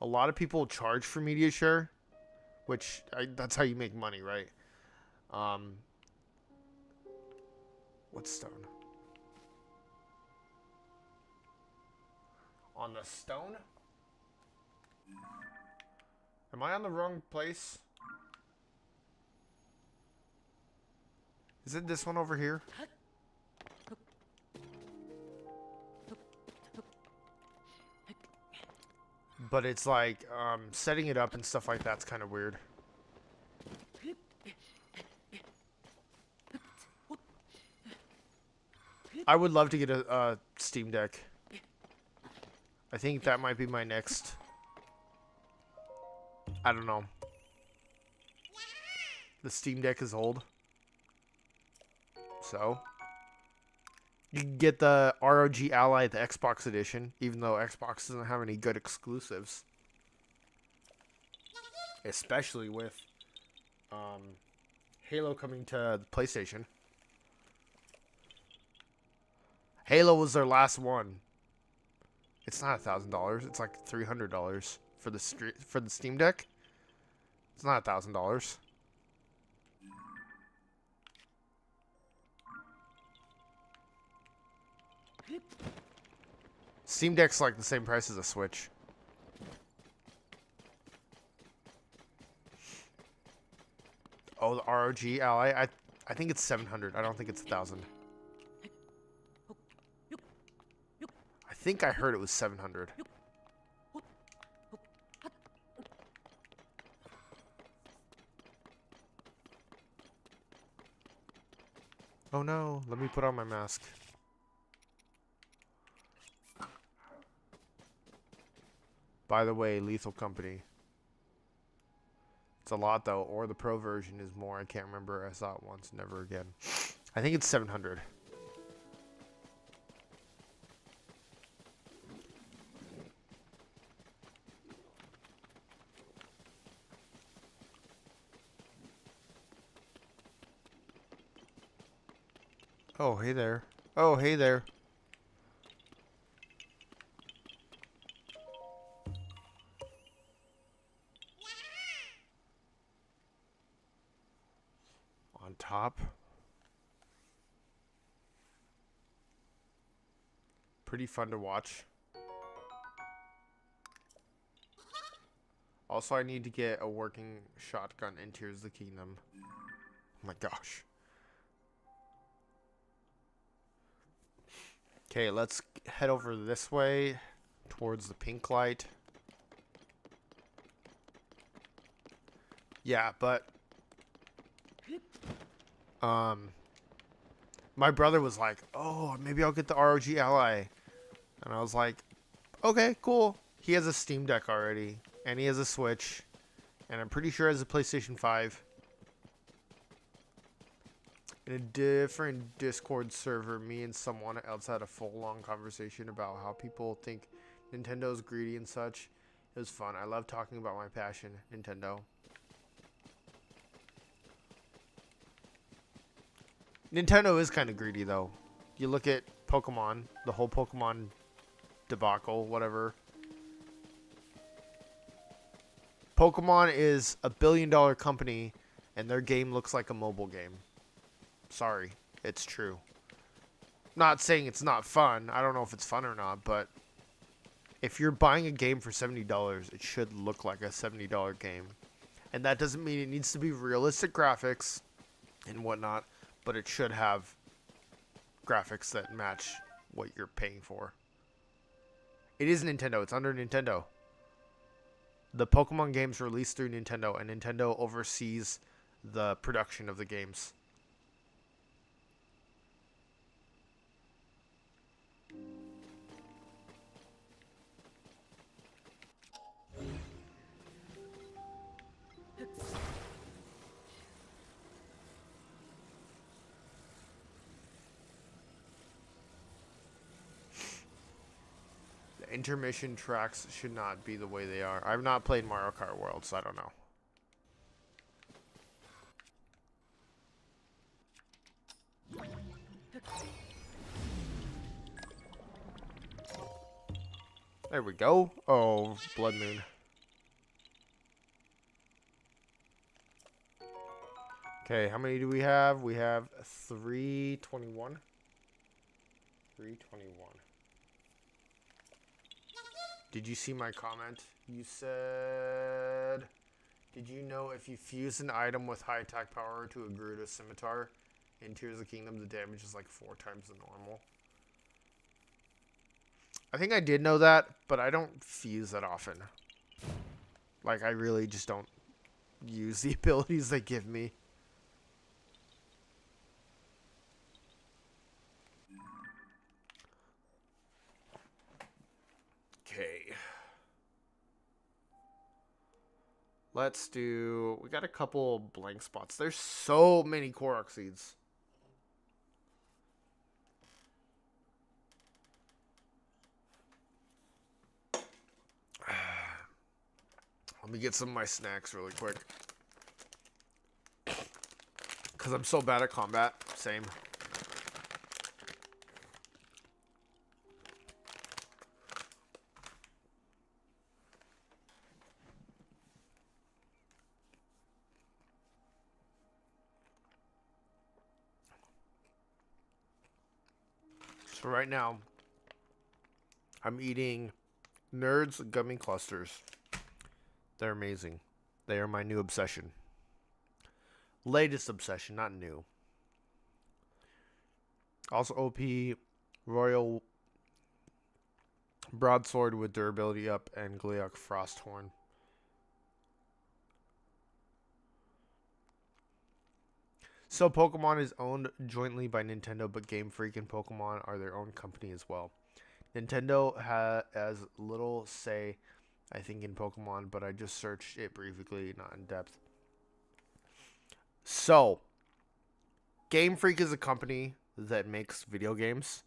Speaker 1: a lot of people charge for media share, which that's how you make money, right? What's stone? On the stone? Am I on the wrong place? Is it this one over here? But it's like, setting it up and stuff like that's kind of weird. I would love to get a Steam Deck. I think that might be my next. I don't know. The Steam Deck is old. So you can get the ROG Ally, the Xbox edition, even though Xbox doesn't have any good exclusives. Especially with Halo coming to the PlayStation. Halo was their last one. It's not $1,000. It's like $300 for the Steam Deck. It's not $1,000. Steam Deck's like the same price as a Switch. Oh, the ROG Ally. I think it's 700. I don't think it's 1,000. I think I heard it was 700. Oh no, let me put on my mask. By the way, Lethal Company. It's a lot though, or the pro version is more. I can't remember. I saw it once, never again. I think it's 700. Oh, hey there. Oh, hey there. On top. Pretty fun to watch. Also, I need to get a working shotgun in Tears of the Kingdom. Oh my gosh. Okay, let's head over this way towards the pink light. Yeah, but my brother was like, "Oh, maybe I'll get the ROG Ally." And I was like, "Okay, cool." He has a Steam Deck already, and he has a Switch, and I'm pretty sure he has a PlayStation 5. In a different Discord server, me and someone else had a full-long conversation about how people think Nintendo's greedy and such. It was fun. I love talking about my passion, Nintendo. Nintendo is kind of greedy, though. You look at Pokemon, the whole Pokemon debacle, whatever. Pokemon is a billion-dollar company, and their game looks like a mobile game. Sorry, it's true. Not saying it's not fun. I don't know if it's fun or not, but if you're buying a game for $70, it should look like a $70 game. And that doesn't mean it needs to be realistic graphics and whatnot, but it should have graphics that match what you're paying for. It is Nintendo. It's under Nintendo. The Pokemon games released through Nintendo, and Nintendo oversees the production of the games. Intermission tracks should not be the way they are. I've not played Mario Kart World, so I don't know. There we go. Oh, Blood Moon. Okay, how many do we have? We have 321. 321. Did you see my comment? You said Did you know if you fuse an item with high attack power to a Gerudo Scimitar in Tears of the Kingdom, the damage is like 4 times the normal? I think I did know that, but I don't fuse that often. Like, I really just don't use the abilities they give me. Okay. Let's do... We got a couple blank spots. There's so many Korok seeds. Let me get some of my snacks really quick. Because I'm so bad at combat. Same. So right now, I'm eating Nerds gummy clusters. They're amazing. They are my new obsession. Latest obsession, not new. Also OP Royal Broadsword with durability up and Gleok Frosthorn. So Pokemon is owned jointly by Nintendo, but Game Freak and Pokemon are their own company as well. Nintendo has little say, I think, in Pokemon, but I just searched it briefly, not in depth. So, Game Freak is a company that makes video games,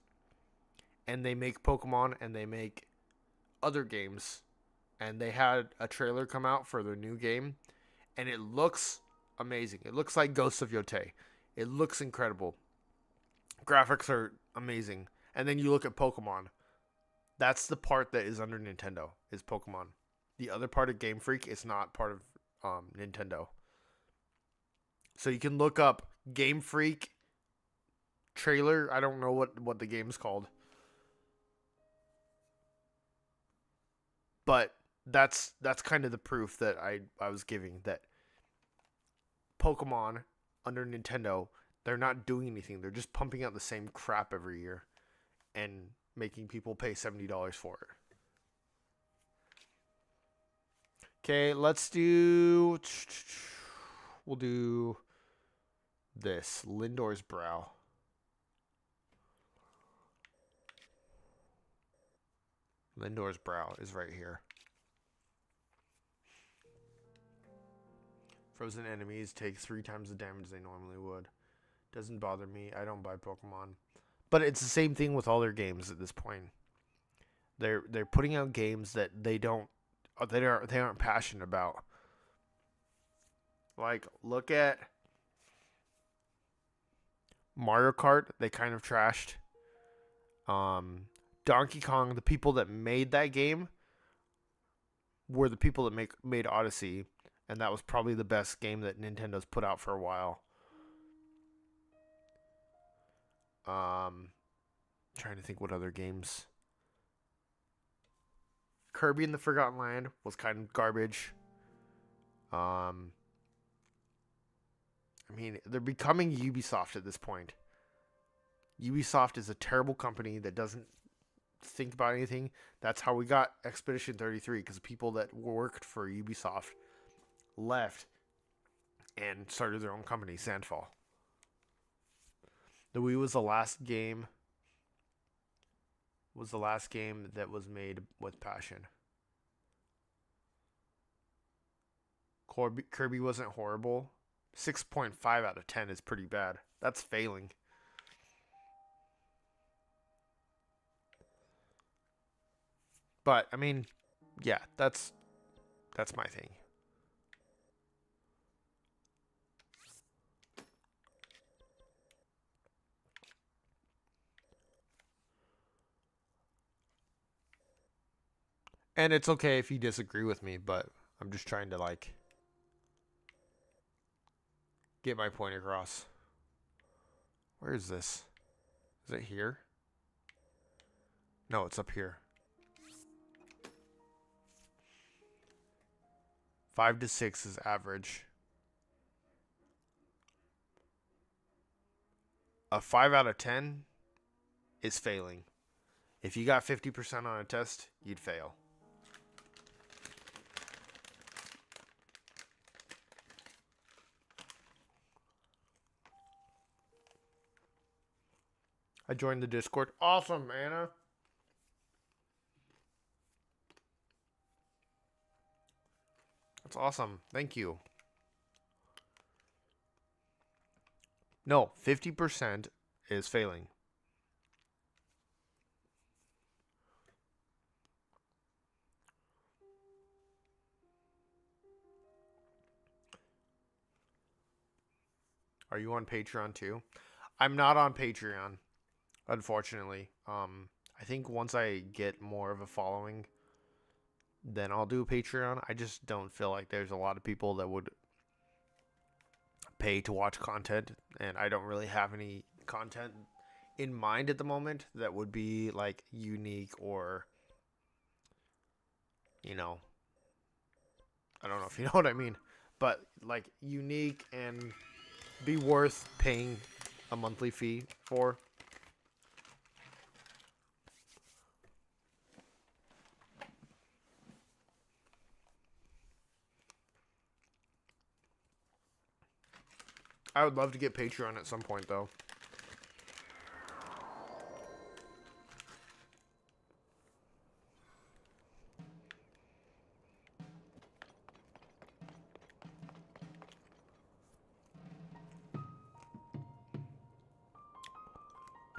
Speaker 1: and they make Pokemon, and they make other games, and they had a trailer come out for their new game, and it looks amazing. It looks like Ghosts of Yotei. It looks incredible. Graphics are amazing. And then you look at Pokemon. That's the part that is under Nintendo, is Pokemon. The other part of Game Freak is not part of Nintendo. So you can look up Game Freak trailer. I don't know what the game's called. But that's kind of the proof that I was giving, that Pokemon under Nintendo, they're not doing anything. They're just pumping out the same crap every year and making people pay $70 for it. Okay, let's do... We'll do this. Lindor's Brow. Lindor's Brow is right here. Frozen enemies take 3 times the damage they normally would. Doesn't bother me. I don't buy Pokemon. But it's the same thing with all their games at this point. They're putting out games that they aren't passionate about. Like, look at Mario Kart. They kind of trashed. Donkey Kong, the people that made that game were the people that made Odyssey. And that was probably the best game that Nintendo's put out for a while. Trying to think what other games. Kirby and the Forgotten Land was kind of garbage. I mean, they're becoming Ubisoft at this point. Ubisoft is a terrible company that doesn't think about anything. That's how we got Expedition 33, because people that worked for Ubisoft left and started their own company, Sandfall. The Wii was the last game that was made with passion. Kirby wasn't horrible. 6.5 out of 10 is pretty bad. That's failing. But I mean, yeah, that's my thing. And it's okay if you disagree with me, but I'm just trying to, like, get my point across. Where is this? Is it here? No, it's up here. 5 to 6 is average. A 5 out of 10 is failing. If you got 50% on a test, you'd fail. I joined the Discord. Awesome, Anna. That's awesome. Thank you. No, 50% is failing. Are you on Patreon too? I'm not on Patreon, unfortunately. I think once I get more of a following, then I'll do Patreon. I just don't feel like there's a lot of people that would pay to watch content, and I don't really have any content in mind at the moment that would be like unique or, you know, I don't know if you know what I mean, but like unique and be worth paying a monthly fee for. I would love to get Patreon at some point, though.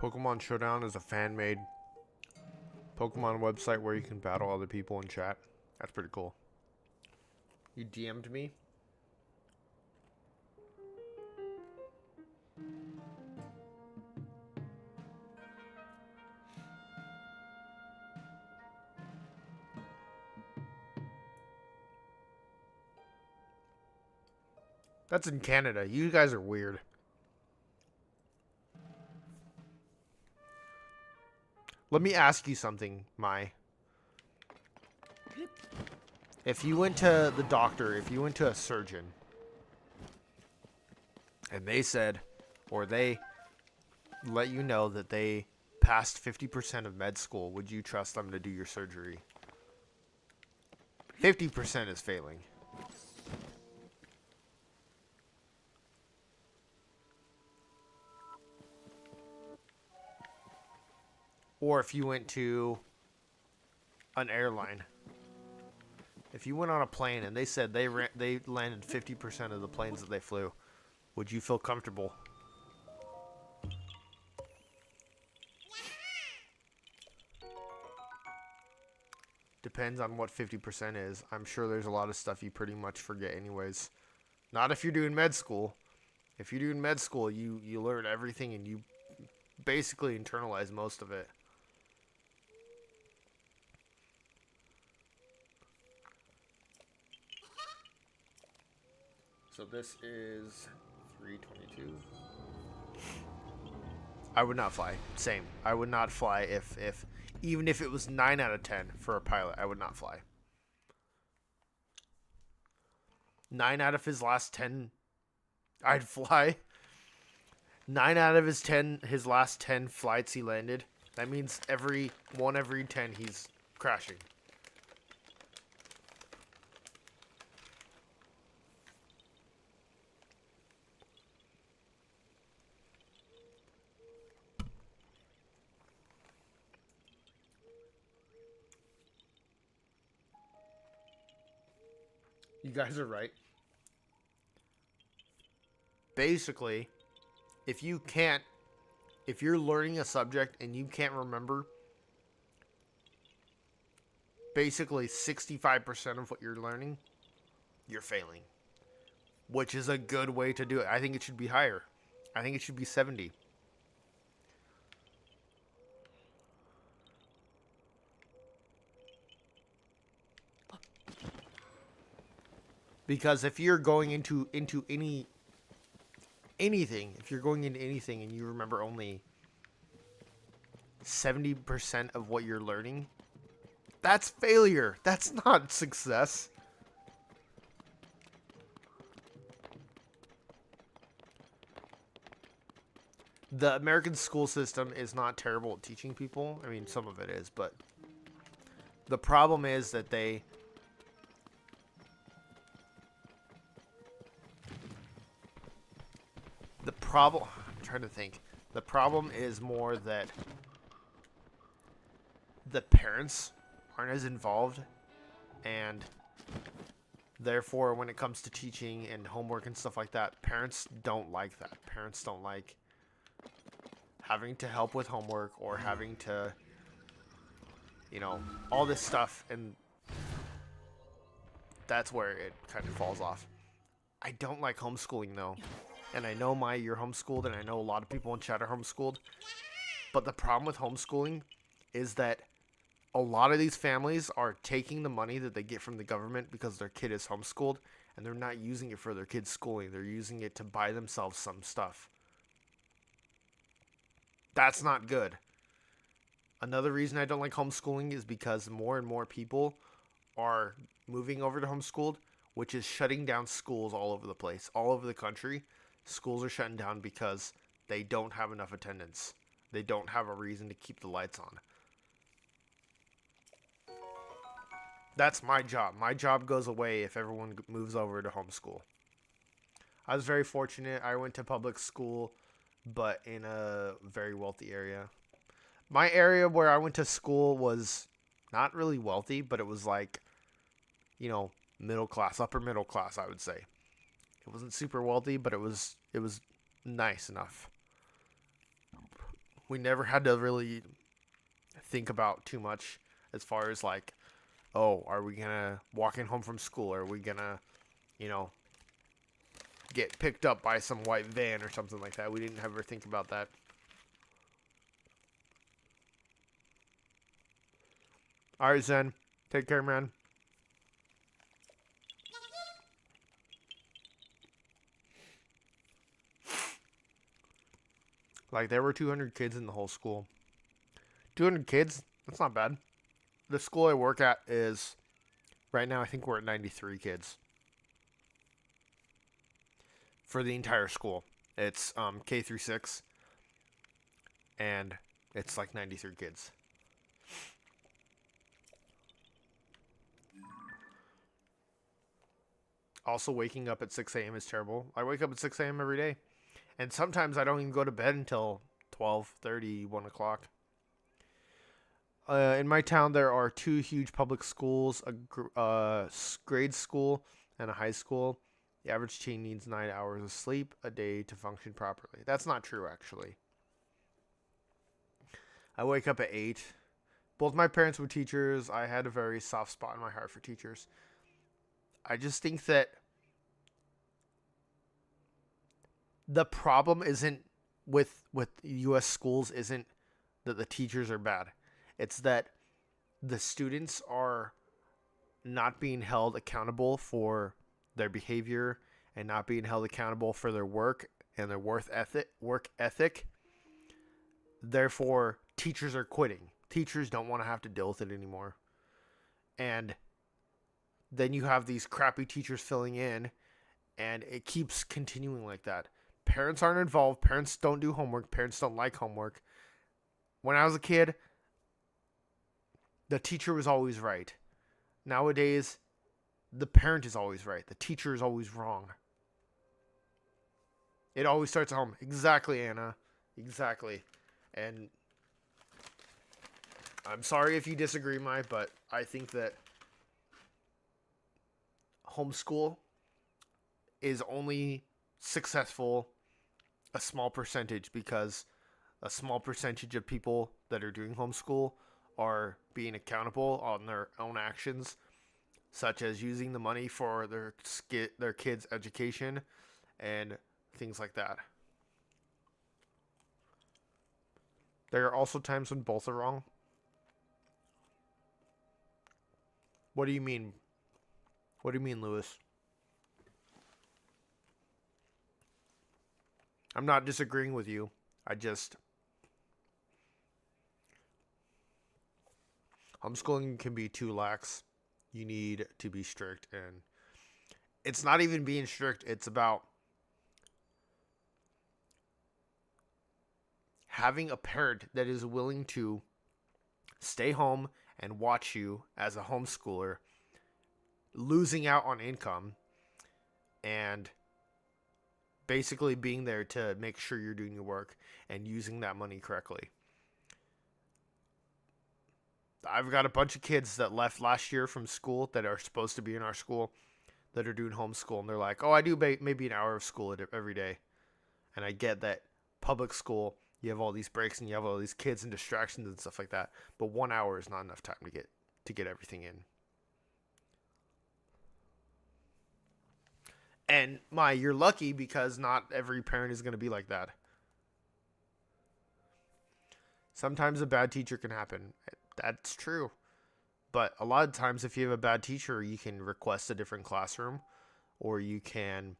Speaker 1: Pokemon Showdown is a fan-made Pokemon website where you can battle other people in chat. That's pretty cool. You DM'd me? That's in Canada. You guys are weird. Let me ask you something, Mai. If you went to the doctor, if you went to a surgeon, and they said, or they let you know that they passed 50% of med school, would you trust them to do your surgery? 50% is failing. Or if you went to an airline. If you went on a plane and they said they landed 50% of the planes that they flew, would you feel comfortable? Depends on what 50% is. I'm sure there's a lot of stuff you pretty much forget anyways. Not if you're doing med school. If you're doing med school, you learn everything and you basically internalize most of it. So this is 322. I would not fly. Same. I would not fly if even if it was 9 out of 10 for a pilot, I would not fly. 9 out of his last 10, I'd fly. 9 out of his last 10 flights he landed. That means every 10 he's crashing. You guys are right. Basically, if you're learning a subject and you can't remember basically 65% of what you're learning, you're failing. Which is a good way to do it. I think it should be higher. I think it should be 70. Because if you're going into anything, if you're going into anything and you remember only 70% of what you're learning, that's failure. That's not success. The American school system is not terrible at teaching people. I mean, some of it is, but the problem is that I'm trying to think. The problem is more that the parents aren't as involved, and therefore when it comes to teaching and homework and stuff like that, parents don't like that. Parents don't like having to help with homework or having to, all this stuff, and that's where it kind of falls off. I don't like homeschooling though. And I know you're homeschooled, and I know a lot of people in chat are homeschooled. But the problem with homeschooling is that a lot of these families are taking the money that they get from the government because their kid is homeschooled, and they're not using it for their kid's schooling. They're using it to buy themselves some stuff. That's not good. Another reason I don't like homeschooling is because more and more people are moving over to homeschooled, which is shutting down schools all over the place, all over the country. Schools are shutting down because they don't have enough attendance. They don't have a reason to keep the lights on. That's my job. My job goes away if everyone moves over to homeschool. I was very fortunate. I went to public school, but in a very wealthy area. My area where I went to school was not really wealthy, but it was like, middle class, upper middle class, I would say. It wasn't super wealthy, but it was nice enough. We never had to really think about too much as far as like, oh, are we gonna walking home from school? Are we gonna, get picked up by some white van or something like that? We didn't ever think about that. All right, Zen. Take care, man. Like, there were 200 kids in the whole school. 200 kids? That's not bad. The school I work at is, right now, I think we're at 93 kids. For the entire school. It's K through 6. And it's like 93 kids. Also, waking up at 6 a.m. is terrible. I wake up at 6 a.m. every day. And sometimes I don't even go to bed until 12:30, 1 o'clock. In my town, there are 2 huge public schools, a grade school and a high school. The average teen needs 9 hours of sleep a day to function properly. That's not true, actually. I wake up at 8. Both my parents were teachers. I had a very soft spot in my heart for teachers. I just think that the problem isn't with U.S. schools isn't that the teachers are bad. It's that the students are not being held accountable for their behavior and not being held accountable for their work and their work ethic. Therefore, teachers are quitting. Teachers don't want to have to deal with it anymore. And then you have these crappy teachers filling in, and it keeps continuing like that. Parents aren't involved. Parents don't do homework. Parents don't like homework. When I was a kid, the teacher was always right. Nowadays, the parent is always right. The teacher is always wrong. It always starts at home. Exactly, Anna. Exactly. And I'm sorry if you disagree, but I think that homeschool is only successful a small percentage because a small percentage of people that are doing homeschool are being accountable on their own actions, such as using the money for their kids' education and things like that. There are also times when both are wrong. What do you mean? What do you mean, Lewis? I'm not disagreeing with you. Homeschooling can be too lax. You need to be strict, and it's not even being strict. It's about having a parent that is willing to stay home and watch you as a homeschooler, losing out on income, and basically being there to make sure you're doing your work and using that money correctly. I've got a bunch of kids that left last year from school that are supposed to be in our school that are doing homeschool, and they're like, oh, I do maybe an hour of school every day. And I get that public school, you have all these breaks and you have all these kids and distractions and stuff like that, but 1 hour is not enough time to get everything in. And you're lucky, because not every parent is going to be like that. Sometimes a bad teacher can happen. That's true. But a lot of times, if you have a bad teacher, you can request a different classroom, or you can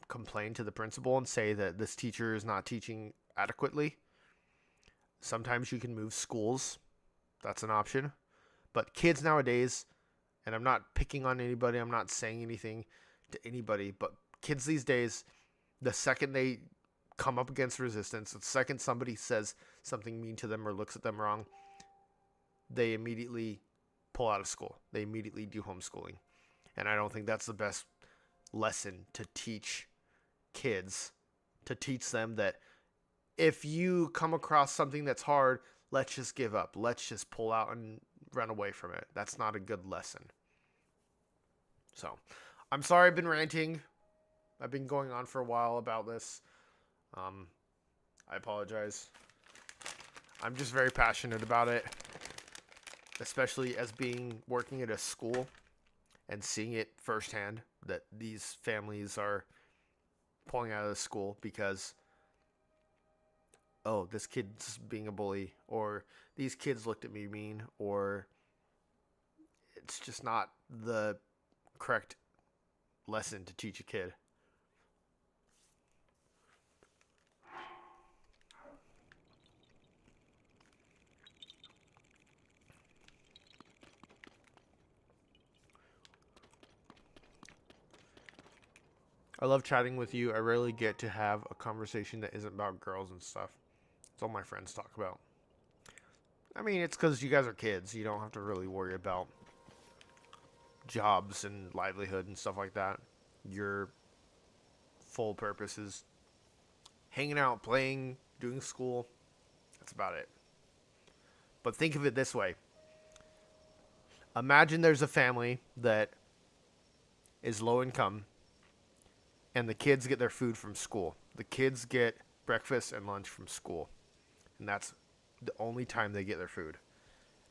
Speaker 1: complain to the principal and say that this teacher is not teaching adequately. Sometimes you can move schools. That's an option. But kids nowadays, and I'm not picking on anybody, I'm not saying anything to anybody, but kids these days, the second they come up against resistance, the second somebody says something mean to them or looks at them wrong, they immediately pull out of school. They immediately do homeschooling. And I don't think that's the best lesson to teach kids, to teach them that if you come across something that's hard, let's just give up. Let's just pull out and run away from it. That's not a good lesson. So, I'm sorry I've been ranting. I've been going on for a while about this. I apologize. I'm just very passionate about it, especially as working at a school and seeing it firsthand that these families are pulling out of the school because, oh, this kid's being a bully, or these kids looked at me mean, or it's just not the correct lesson to teach a kid. I love chatting with you. I rarely get to have a conversation that isn't about girls and stuff. It's all my friends talk about. I mean, it's because you guys are kids. You don't have to really worry about jobs and livelihood and stuff like that. Your full purpose is hanging out, playing, doing school. That's about it. But think of it this way. Imagine there's a family that is low income, and the kids get their food from school. The kids get breakfast and lunch from school. And that's the only time they get their food.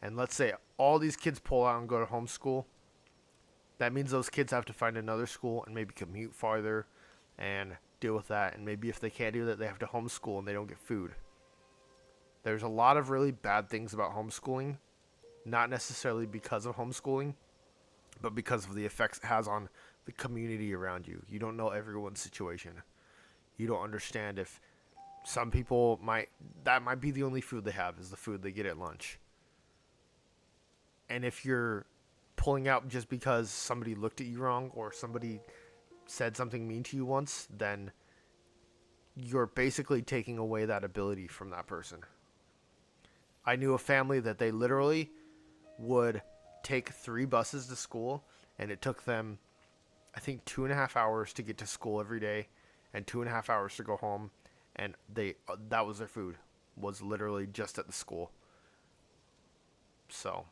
Speaker 1: And let's say all these kids pull out and go to homeschool. That means those kids have to find another school and maybe commute farther and deal with that. And maybe if they can't do that, they have to homeschool and they don't get food. There's a lot of really bad things about homeschooling. Not necessarily because of homeschooling, but because of the effects it has on the community around you. You don't know everyone's situation. You don't understand if some people that might be the only food they have is the food they get at lunch. And if you're pulling out just because somebody looked at you wrong or somebody said something mean to you once, then you're basically taking away that ability from that person. I knew a family that they literally would take 3 buses to school, and it took them, I think, 2.5 hours to get to school every day and 2.5 hours to go home. And that was their food, was literally just at the school. So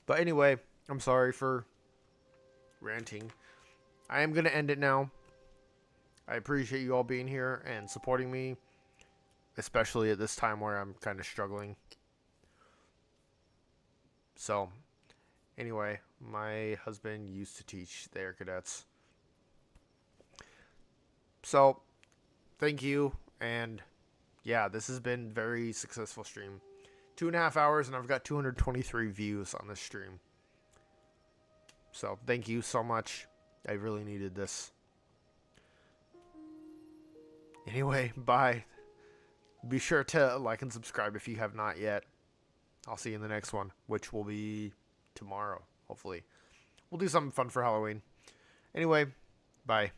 Speaker 1: but anyway, I'm sorry for ranting. I am going to end it now. I appreciate you all being here and supporting me, especially at this time where I'm kind of struggling. So, anyway, my husband used to teach the Air Cadets. So, thank you. And yeah, this has been a very successful stream. 2.5 hours, and I've got 223 views on this stream. So, thank you so much. I really needed this. Anyway, bye. Be sure to like and subscribe if you have not yet. I'll see you in the next one, which will be tomorrow, hopefully. We'll do something fun for Halloween. Anyway, bye.